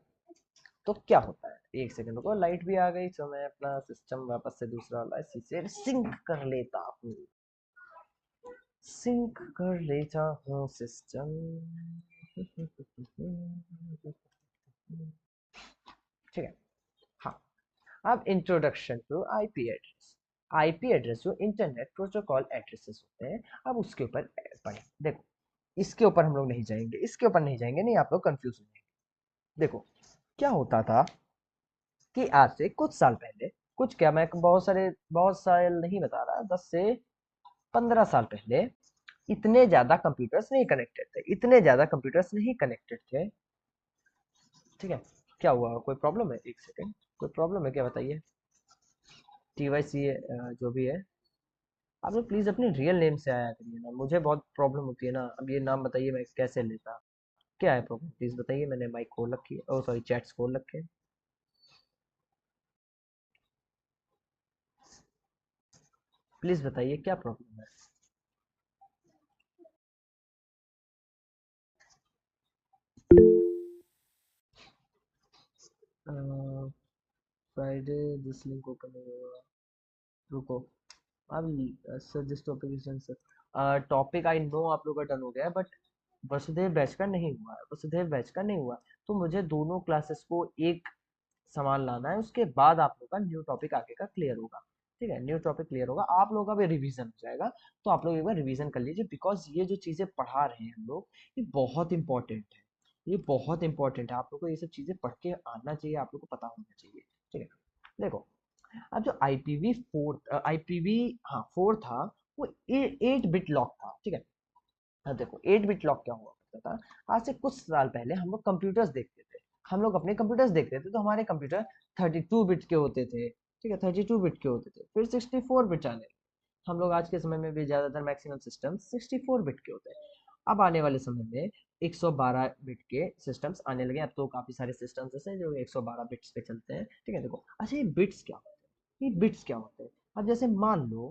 तो क्या होता है, एक सेकंड को लाइट भी आ गई, तो मैं अपना सिस्टम वापस से दूसरा वाला इसी से सिंक कर लेता हूँ, सिंक कर लेता हूँ सिस्टम। ठीक है। हाँ, अब introduction to IP address. IP address जो इंटरनेट प्रोटोकॉल एड्रेसेस होते हैं, अब उसके ऊपर पढ़े देखो। इसके ऊपर हम लोग नहीं जाएंगे, इसके ऊपर नहीं जाएंगे, नहीं आप लोग कंफ्यूज हो जाएंगे। देखो क्या होता था कि आज से कुछ साल पहले, कुछ क्या मैं बहुत साल नहीं बता रहा, 10 से 15 साल पहले इतने ज्यादा कंप्यूटर्स नहीं कनेक्टेड थे, इतने ज्यादा कंप्यूटर्स नहीं कनेक्टेड थे, ठीक है। क्या हुआ, कोई प्रॉब्लम है, एक सेकेंड, कोई प्रॉब्लम है क्या बताइए। टीवाईसी जो भी है, आप लोग प्लीज अपने रियल नेम से आया करिए ना, मुझे बहुत प्रॉब्लम होती है ना, अब ये नाम बताइए मैं कैसे लेता, क्या है प्रॉब्लम प्लीज बताइए, मैंने माइक खोल रखी है, ओ सॉरी चैट्स खोल रखे हैं। प्लीज बताइए क्या प्रॉब्लम है। फ्राइडे दिस लिंक ओपन होगा, रुको। अब sir this topic is done sir, topic I know आप लोग का डन हो गया है, बट वसुदेव बैच का नहीं हुआ है, वसुदेव बैच का नहीं हुआ, तो मुझे दोनों क्लासेस को एक समान लाना है, उसके बाद आप लोग का न्यू टॉपिक आगे का क्लियर होगा, ठीक है। न्यू टॉपिक क्लियर होगा, आप लोगों का भी रिवीजन हो जाएगा, तो आप लोग एक बार रिवीजन कर लीजिए, बिकॉज ये जो चीजें पढ़ा रहे हैं हम लोग, ये बहुत इंपॉर्टेंट है, ये बहुत इंपॉर्टेंट है, आप लोग को ये सब चीजें पढ़ के आना चाहिए, आप लोग को पता होना चाहिए, ठीक है। देखो अब जो आईपीवी हाँ फोर था, वो 8 बिट लॉक था, ठीक है। अब देखो 8 बिट लॉक क्या हुआ करता था, आज से कुछ साल पहले हम लोग कंप्यूटर्स देखते थे, हम लोग अपने कंप्यूटर्स देखते थे, तो हमारे कंप्यूटर 32 बिट के होते थे, ठीक है, 32 बिट के होते थे, फिर 64 बिट आने लगे। हम लोग आज के समय में भी ज्यादातर मैक्सिमम सिस्टम 64 बिट के होते हैं। अब आने वाले समय में 112 बिट के सिस्टम्स आने लगे, अब तो काफी सारे सिस्टम्स ऐसे हैं जो 112 बिट्स पे चलते हैं, ठीक है। देखो अच्छा ये बिट्स क्या होते हैं, ये बिट्स क्या होते हैं, अब जैसे मान लो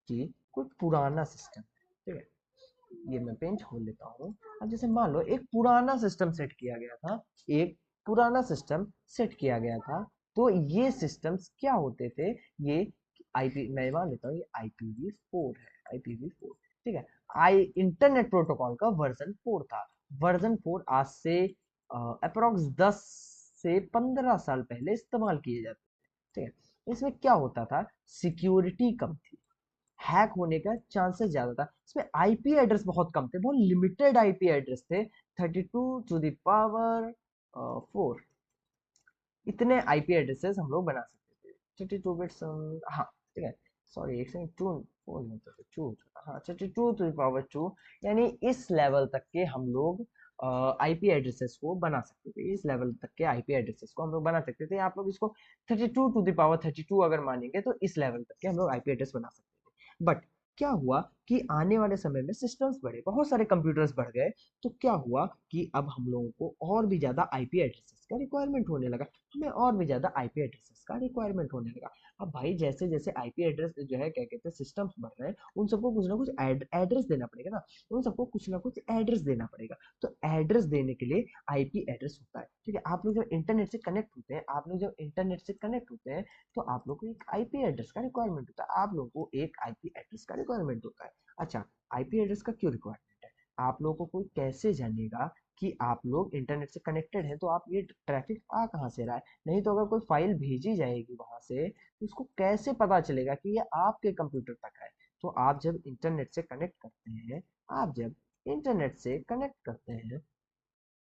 कि कोई पुराना सिस्टम है, ठीक है, ये मैं पेन छोड़ लेता हूँ। अब जैसे मान लो एक पुराना सिस्टम सेट किया गया था, एक पुराना सिस्टम सेट किया गया था, तो ये सिस्टम्स क्या होते थे, ये आईपी मैं मान लेता हूँ ये IPv4 है, IPv4, ठीक है। आई इंटरनेट प्रोटोकॉल का वर्जन 4 था, वर्जन 4 आज से अप्रोक्स 10 से 15 साल पहले इस्तेमाल किए जाते थे, ठीक है। इसमें क्या होता था, सिक्योरिटी कम थी, हैक होने का चांसेस ज्यादा था, इसमें आईपी एड्रेस बहुत कम थे, बहुत लिमिटेड आईपी एड्रेस थे, 32 टू द पावर 4, इतने आईपी एड्रेसेस हम लोग बना सकते थे, 32 बिट्स, हाँ ठीक है। सॉरी एक सेकंड, टू फोर मतलब टू, हाँ 32 टू द पावर 2, यानी इस लेवल तक के हम लोग आईपी एड्रेसेस को बना सकते थे, इस लेवल तक के आईपी एड्रेसेस को हम लोग बना सकते थे, आप लोग इसको 32 टू द पावर 32 अगर मानेंगे, तो इस लेवल तक के हम लोग आईपी एड्रेस बना सकते थे, बट क्या हुआ कि आने वाले समय में सिस्टम्स बढ़े, बहुत सारे कंप्यूटर्स बढ़ गए, तो क्या हुआ कि अब हम लोगों को और भी ज्यादा आईपी एड्रेसेस का रिक्वायरमेंट होने लगा, हमें और भी ज्यादा आईपी एड्रेसेस का रिक्वायरमेंट होने लगा। अब भाई जैसे जैसे आईपी एड्रेस जो है क्या कहते हैं सिस्टम्स बढ़ रहे हैं, उन सबको कुछ ना कुछ एड्रेस देना पड़ेगा ना, उन सबको कुछ ना कुछ एड्रेस देना पड़ेगा। तो एड्रेस देने के लिए आईपी एड्रेस होता है, ठीक है। आप लोग जब इंटरनेट से कनेक्ट होते हैं, आप लोग जब इंटरनेट से कनेक्ट होते हैं, तो आप लोग को एक आईपी एड्रेस का रिक्वायरमेंट होता है, आप लोगों को एक आईपी एड्रेस का रिक्वायरमेंट होता है। अच्छा, आईपी एड्रेस का क्यों रिक्वायरमेंट है? आप लोगों को कोई कैसे जानेगा कि आप लोग इंटरनेट से कनेक्टेड हैं, तो आप ये ट्रैफिक आ कहाँ से रहा है? नहीं तो अगर कोई फाइल भेजी जाएगी वहां से, तो उसको कैसे पता चलेगा कि ये आपके कंप्यूटर तक है? तो आप जब इंटरनेट से कनेक्ट करते हैं, आप जब इंटरनेट से कनेक्ट करते हैं,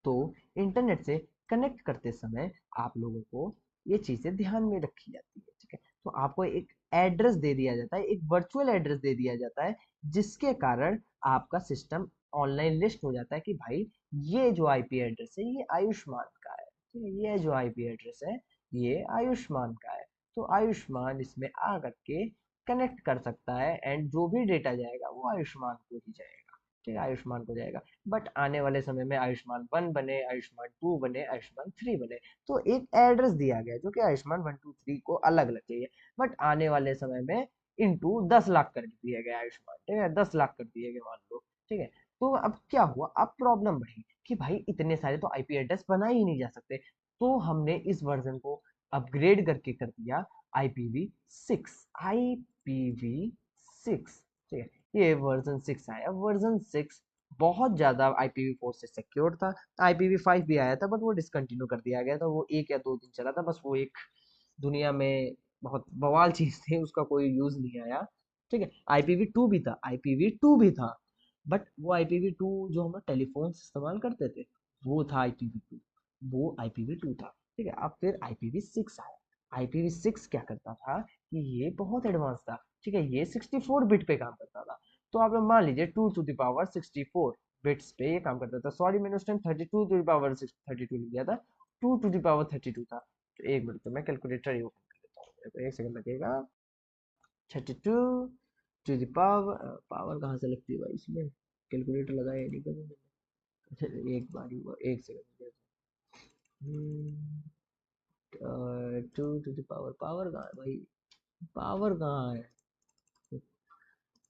तो इंटरनेट से कनेक्ट करते समय आप लोगों को ये चीजें ध्यान में रखी जाती है, ठीक है। तो आपको एक एड्रेस दे दिया जाता है, एक वर्चुअल एड्रेस दे दिया जाता है, जिसके कारण आपका सिस्टम ऑनलाइन लिस्ट हो जाता है कि भाई ये जो आईपी एड्रेस है ये आयुष्मान का है, ठीक है, ये जो आईपी एड्रेस है ये आयुष्मान का है। तो आयुष्मान इसमें आकर के कनेक्ट कर सकता है, एंड जो भी डेटा जाएगा वो आयुष्मान को ही जाएगा, ठीक है, आयुष्मान को जाएगा। बट आने वाले समय में आयुष्मान 1 बने, आयुष्मान 2 बने, आयुष्मान 3 बने, तो एक एड्रेस दिया गया जो कि आयुष्मान 1 2 3 को अलग अलग चाहिए। बट आने वाले समय में इंटू 10 लाख कर दिया गया आयुष्मान, ठीक है, 10 लाख कर दिए गए मान लो, ठीक है। तो अब क्या हुआ, अब प्रॉब्लम बढ़ी कि भाई इतने सारे तो आईपी एड्रेस बनाए ही नहीं जा सकते। तो हमने इस वर्जन को अपग्रेड करके कर दिया IPv6, IPv6, ठीक है। ये वर्जन 6 आया, वर्जन 6 बहुत ज्यादा IPv4 से सिक्योर था। IPv5 भी आया था, बट वो डिसकंटिन्यू कर दिया गया था, वो 1 या 2 दिन चला था बस, वो एक दुनिया में बहुत बवाल चीज थी, उसका कोई यूज नहीं आया, ठीक है। IPv2 भी था, IPv2 भी था, बट वो IPv2 जो हम टेलीफोन से इस्तेमाल करते थे, वो था IPv2, वो IPv2 था, ठीक है। अब फिर IPv6 आया। IPv6 क्या करता था कि ये बहुत एडवांस था, ठीक है, ये 64 बिट पे काम करता था। तो आप लोग मान लीजिए 2 to the power 64 बिट्स पे ये काम करता था, सॉरी मैंने उस टाइम 32 to the power 32 लिख दिया था, 2 to the power 32 था। तो एक मिनट, तो मैं कैलकुलेटर ही ओपन कर लेता हूँ, मेरे को एक सेकंड लगेगा। 32 to the power, पावर कहाँ से लगती है भाई इसमें, कैलकुलेटर लगाया नहीं कभी मैंने। एक बार ही हुआ, एक second. 2 to the power, power कहाँ है भाई, पावर कहाँ है?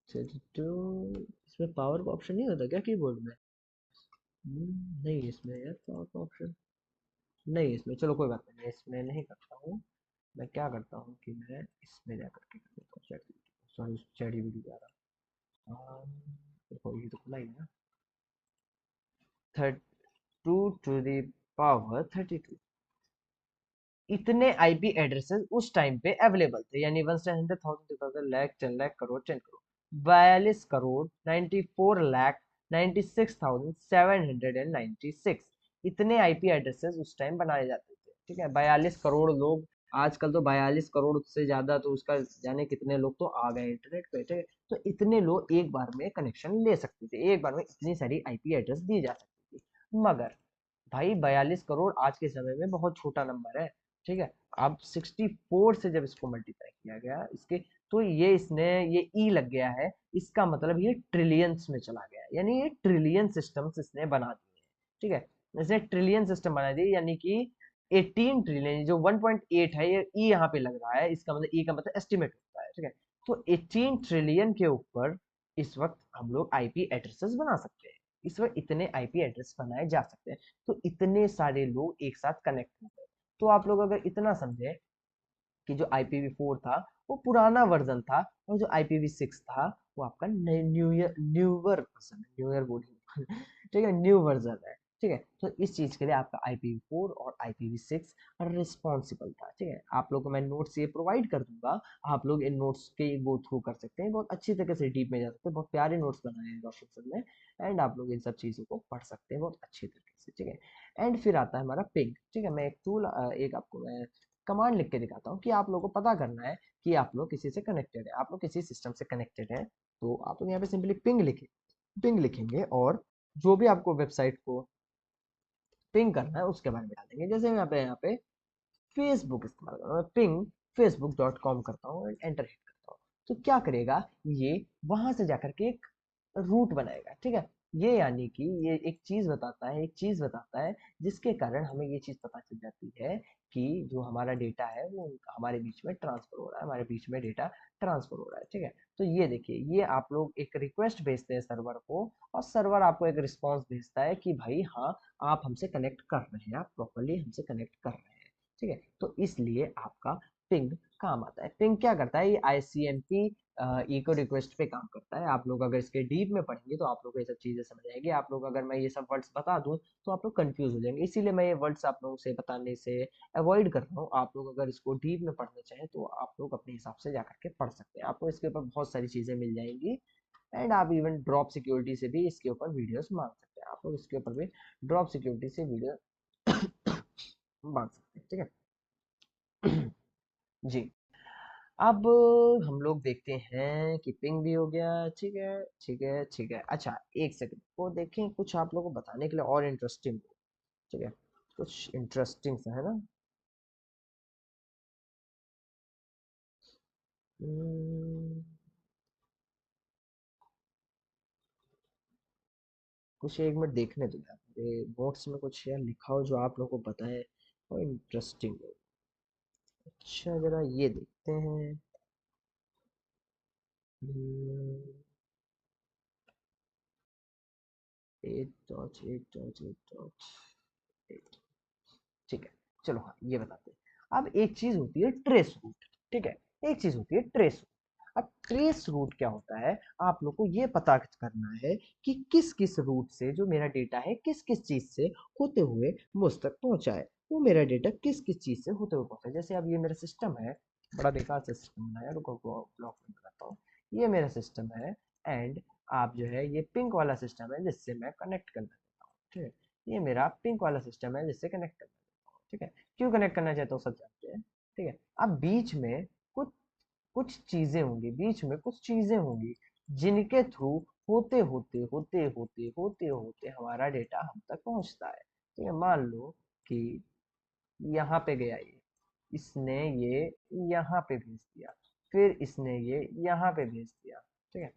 32, इसमें पावर का ऑप्शन नहीं होता क्या कीबोर्ड में? नहीं इसमें यार पावर का ऑप्शन नहीं इसमें, चलो कोई बात नहीं, मैं इसमें नहीं करता हूँ। मैं क्या करता हूँ कि मैं इसमें जा करके कर देता हूँ, चैट, सॉरी चैट जीपीटी जा रहा। देखो ये तो खुला ही है ना। 2 to the power 32, इतने आईपी एड्रेसेस उस टाइम पे अवेलेबल थे, यानी 100,000 10,000 करोड़ 10 करोड़ 42 करोड़ 94 लाख 96,796, इतने आईपी एड्रेसेस उस टाइम बनाए जाते थे, ठीक है। 42 करोड़ लोग, आजकल तो 42 करोड़ से ज्यादा, तो उसका जाने कितने लोग तो आ गए इंटरनेट पे, ठीक है। तो इतने लोग एक बार में कनेक्शन ले सकते थे, एक बार में इतनी सारी आईपी एड्रेस दी जा सकती थी। मगर भाई 42 करोड़ आज के समय में बहुत छोटा नंबर है, ठीक है। अब 64 से जब इसको मल्टीप्लाई किया गया इसके, तो ये इसने ये ई लग गया है, इसका मतलब ये ट्रिलियंस में चला गया है, यानी ये ट्रिलियन सिस्टम्स इसने बना दिए हैं, ठीक है। इसने ट्रिलियन सिस्टम बना दिए, यानी कि 18 ट्रिलियन, जो 1.8 है ये ई यहाँ पे लग रहा है, इसका मतलब ई का मतलब एस्टिमेट होता है, ठीक है। तो 18 ट्रिलियन के ऊपर इस वक्त हम लोग आईपी एड्रेसेस बना सकते हैं, इस वक्त इतने आईपी एड्रेस बनाए जा सकते हैं। तो इतने सारे लोग एक साथ कनेक्ट हो गए। तो आप लोग अगर इतना समझे कि जो IPv4 था वो पुराना वर्जन था, और जो IPv6 था वो आपका न्यूअर वर्जन है, न्यूअर बोलिए ठीक है, न्यू वर्जन है, ठीक है। तो इस चीज के लिए आपका IPv4 और IPv6 रिस्पॉन्सिबल था, ठीक है। आप लोग को मैं नोट्स ये प्रोवाइड कर दूंगा, आप लोग इन नोट्स के गो थ्रू कर सकते हैं, बहुत अच्छी तरीके से डीप में जा सकते हैं, बहुत प्यारे नोट्स बनाए हैं रोशन सर ने, एंड आप लोग इन सब चीजों को पढ़ सकते हैं बहुत अच्छी तरीके से, ठीक है। एंड फिर आता है हमारा पिंग, ठीक है। मैं एक टूल, एक आपको मैं कमांड लिख के दिखाता हूँ कि आप लोगों को पता करना है कि आप लोग किसी से कनेक्टेड है, आप लोग किसी सिस्टम से कनेक्टेड है। तो आप लोग यहाँ पे सिंपली पिंग लिखे, पिंग लिखेंगे, और जो भी आपको वेबसाइट को पिंग करना है उसके बारे में डाल देंगे। जैसे मैं यहाँ पे फेसबुक इस्तेमाल कर रहा हूँ, पिंग facebook.com करता हूँ, एंटर हिट करता हूँ। तो क्या करेगा, ये वहां से जाकर के एक रूट बनाएगा, ठीक है। ये यानी कि ये एक चीज बताता है, एक चीज बताता है जिसके कारण हमें ये चीज पता चल जाती है कि जो हमारा डेटा है वो हमारे बीच में ट्रांसफर हो रहा है, हमारे बीच में डेटा ट्रांसफर हो रहा है, ठीक है। तो ये देखिए, ये आप लोग एक रिक्वेस्ट भेजते हैं सर्वर को, और सर्वर आपको एक रिस्पॉन्स भेजता है कि भाई हाँ, आप हमसे कनेक्ट कर रहे हैं, आप प्रॉपरली हमसे कनेक्ट कर रहे हैं, ठीक है। तो इसलिए आपका पिंग काम आता है। पिंग क्या करता है, ये आईसीएमपी इको रिक्वेस्ट पे काम करता है। आप लोग अगर इसके डीप में पढ़ेंगे तो आप लोग को ये सब चीजें समझ आएंगे। आप लोग अगर मैं ये सब वर्ड्स बता दूं तो आप लोग कंफ्यूज हो जाएंगे, इसीलिए मैं ये वर्ड्स आप लोगों से बताने से अवॉइड कर रहा हूँ। आप लोग अगर इसको डीप में पढ़ना चाहें तो आप लोग अपने हिसाब से जाकर के पढ़ सकते हैं, आपको इसके ऊपर बहुत सारी चीजें मिल जाएंगी। एंड आप इवन ड्रॉप सिक्योरिटी से भी इसके ऊपर वीडियोस मांग सकते हैं, आप लोग इसके ऊपर भी ड्रॉप सिक्योरिटी से वीडियो मांग सकते हैं, ठीक है। जी। अब हम लोग देखते हैं कि पिंग भी हो गया, ठीक है, ठीक है, ठीक है। अच्छा, एक सेकंड वो देखें, कुछ आप लोगों को बताने के लिए और इंटरेस्टिंग, ठीक है, कुछ इंटरेस्टिंग सा है ना। हम्म, कुछ एक मिनट देखने दो यार, मेरे नोट्स में कुछ यार लिखा हो जो आप लोगों को पता है और इंटरेस्टिंग हो। अच्छा, जरा ये देखते हैं। हम्म, 8.8.8.8, ठीक है। चलो हाँ, ये बताते हैं। अब एक चीज होती है ट्रेस रूट, ठीक है, एक चीज होती है ट्रेस रूट। अब ट्रेस रूट क्या होता है, आप लोग को ये पता करना है कि किस किस रूट से जो मेरा डेटा है किस किस चीज से होते हुए मुझ तक पहुंचा है, वो मेरा डेटा किस किस चीज से होते हुए पहुंचा है। जैसे अब ये मेरा सिस्टम है, बड़ा बेकार सा सिस्टम बनाया, रुको ब्लॉक में बनाता हूँ। ये मेरा सिस्टम है, एंड आप जो है ये पिंक वाला सिस्टम है जिससे मैं कनेक्ट करना चाहता हूँ, ठीक है। ये मेरा पिंक वाला सिस्टम है जिससे कनेक्ट करना, ठीक है। क्यों कनेक्ट करना चाहते हो सब जानते हैं, ठीक है। अब बीच में कुछ कुछ चीजें होंगी, बीच में कुछ चीजें होंगी जिनके थ्रू होते होते होते होते होते होते हमारा डेटा हम तक पहुंचता है, ठीक है। मान लो कि यहाँ पे गया ये, इसने ये यहाँ पे भेज दिया, फिर इसने ये यहाँ पे भेज दिया, ठीक है,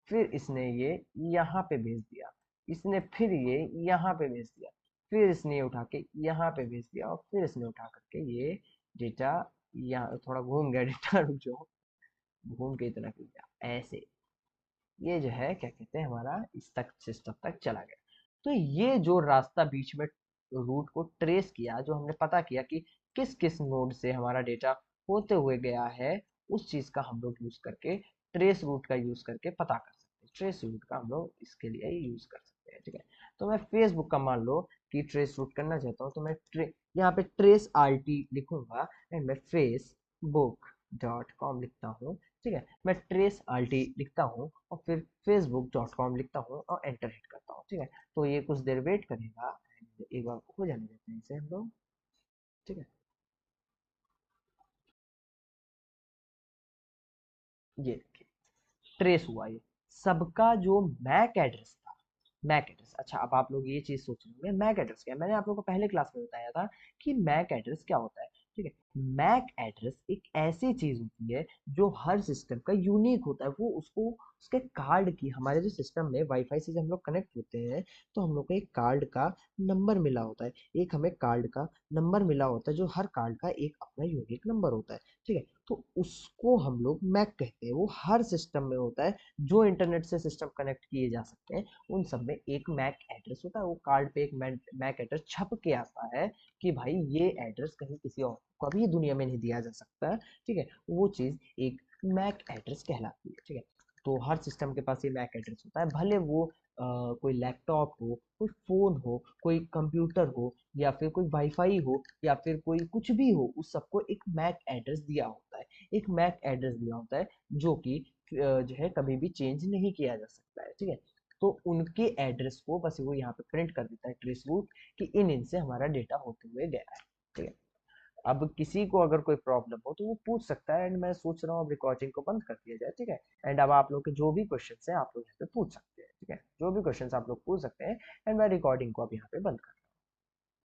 फिर इसने ये यहाँ पे भेज दिया, इसने फिर ये यहाँ पे भेज दिया, फिर इसने ये उठा के यहाँ पे भेज दिया, और फिर इसने उठा करके ये डेटा, यहाँ थोड़ा घूम गया डेटा, रुक जाओ, घूम के इतना क्यों गया ऐसे, ये जो है क्या कहते हैं, हमारा इस तक सिस्टम तक चला गया। तो ये जो रास्ता बीच में रूट को ट्रेस किया, जो हमने पता किया कि किस किस नोड से हमारा डेटा होते हुए गया है, उस चीज का हम लोग यूज करके, ट्रेस रूट का यूज करके पता कर सकते हैं। ट्रेस रूट का हम लोग इसके लिए यूज कर सकते हैं, ठीक है। तो मैं फेसबुक का मान लो कि ट्रेस रूट करना चाहता हूँ, तो मैं यहाँ पे ट्रेस आर टी लिखूंगा, एंड मैं facebook.com लिखता हूँ, ठीक है। मैं ट्रेस आल्टी लिखता हूँ और फिर facebook.com लिखता हूँ और एंटर हिट करता हूँ, ठीक है। तो ये कुछ देर वेट करेगा, and एक बार हो जाने देते हैं इसे हम लोग, ठीक है। ये देखिए, ट्रेस हुआ ये, सबका जो मैक एड्रेस था, मैक एड्रेस। अच्छा, अब आप लोग ये चीज सोच रहे होंगे मैक एड्रेस क्या है, मैंने आप लोगों को पहले क्लास में बताया था कि मैक एड्रेस क्या होता है, ठीक है। मैक एड्रेस एक ऐसी चीज होती है जो हर सिस्टम का यूनिक होता है, वो उसको उसके कार्ड की, हमारे जो सिस्टम में वाईफाई से जब हम लोग कनेक्ट होते हैं तो हम लोग को एक कार्ड का नंबर मिला होता है, एक हमें कार्ड का नंबर मिला होता है, जो हर कार्ड का एक अपना यूनिक नंबर होता है, ठीक है। तो उसको हम लोग मैक कहते हैं, वो हर सिस्टम में होता है, जो इंटरनेट से सिस्टम कनेक्ट किए जा सकते हैं उन सब में एक मैक एड्रेस होता है। वो कार्ड पे एक मैक एड्रेस छप के आता है कि भाई ये एड्रेस कहीं किसी और को कभी दुनिया में नहीं दिया जा सकता, ठीक है। वो चीज एक मैक एड्रेस कहलाती है, ठीक है। तो हर सिस्टम के पास ये मैक एड्रेस होता है, भले वो कोई लैपटॉप हो, कोई फोन हो, कोई कंप्यूटर हो, या फिर कोई वाईफाई हो, या फिर कोई कुछ भी हो, उस सबको एक मैक एड्रेस दिया होता है, एक मैक एड्रेस दिया होता है, जो कि जो है कभी भी चेंज नहीं किया जा सकता है, ठीक है। तो उनके एड्रेस को बस वो यहाँ पे प्रिंट कर देता है ट्रेस रूट कि इन इनसे हमारा डेटा होते हुए गया है, ठीक है। अब किसी को अगर कोई प्रॉब्लम हो तो वो पूछ सकता है, एंड मैं सोच रहा हूँ अब रिकॉर्डिंग को बंद कर दिया जाए, ठीक है। एंड अब आप लोग के जो भी क्वेश्चन है आप लोग यहाँ पे पूछ सकते हैं, ठीक है, जो भी क्वेश्चन आप लोग पूछ सकते हैं, एंड मैं रिकॉर्डिंग को अब यहाँ पे बंद कर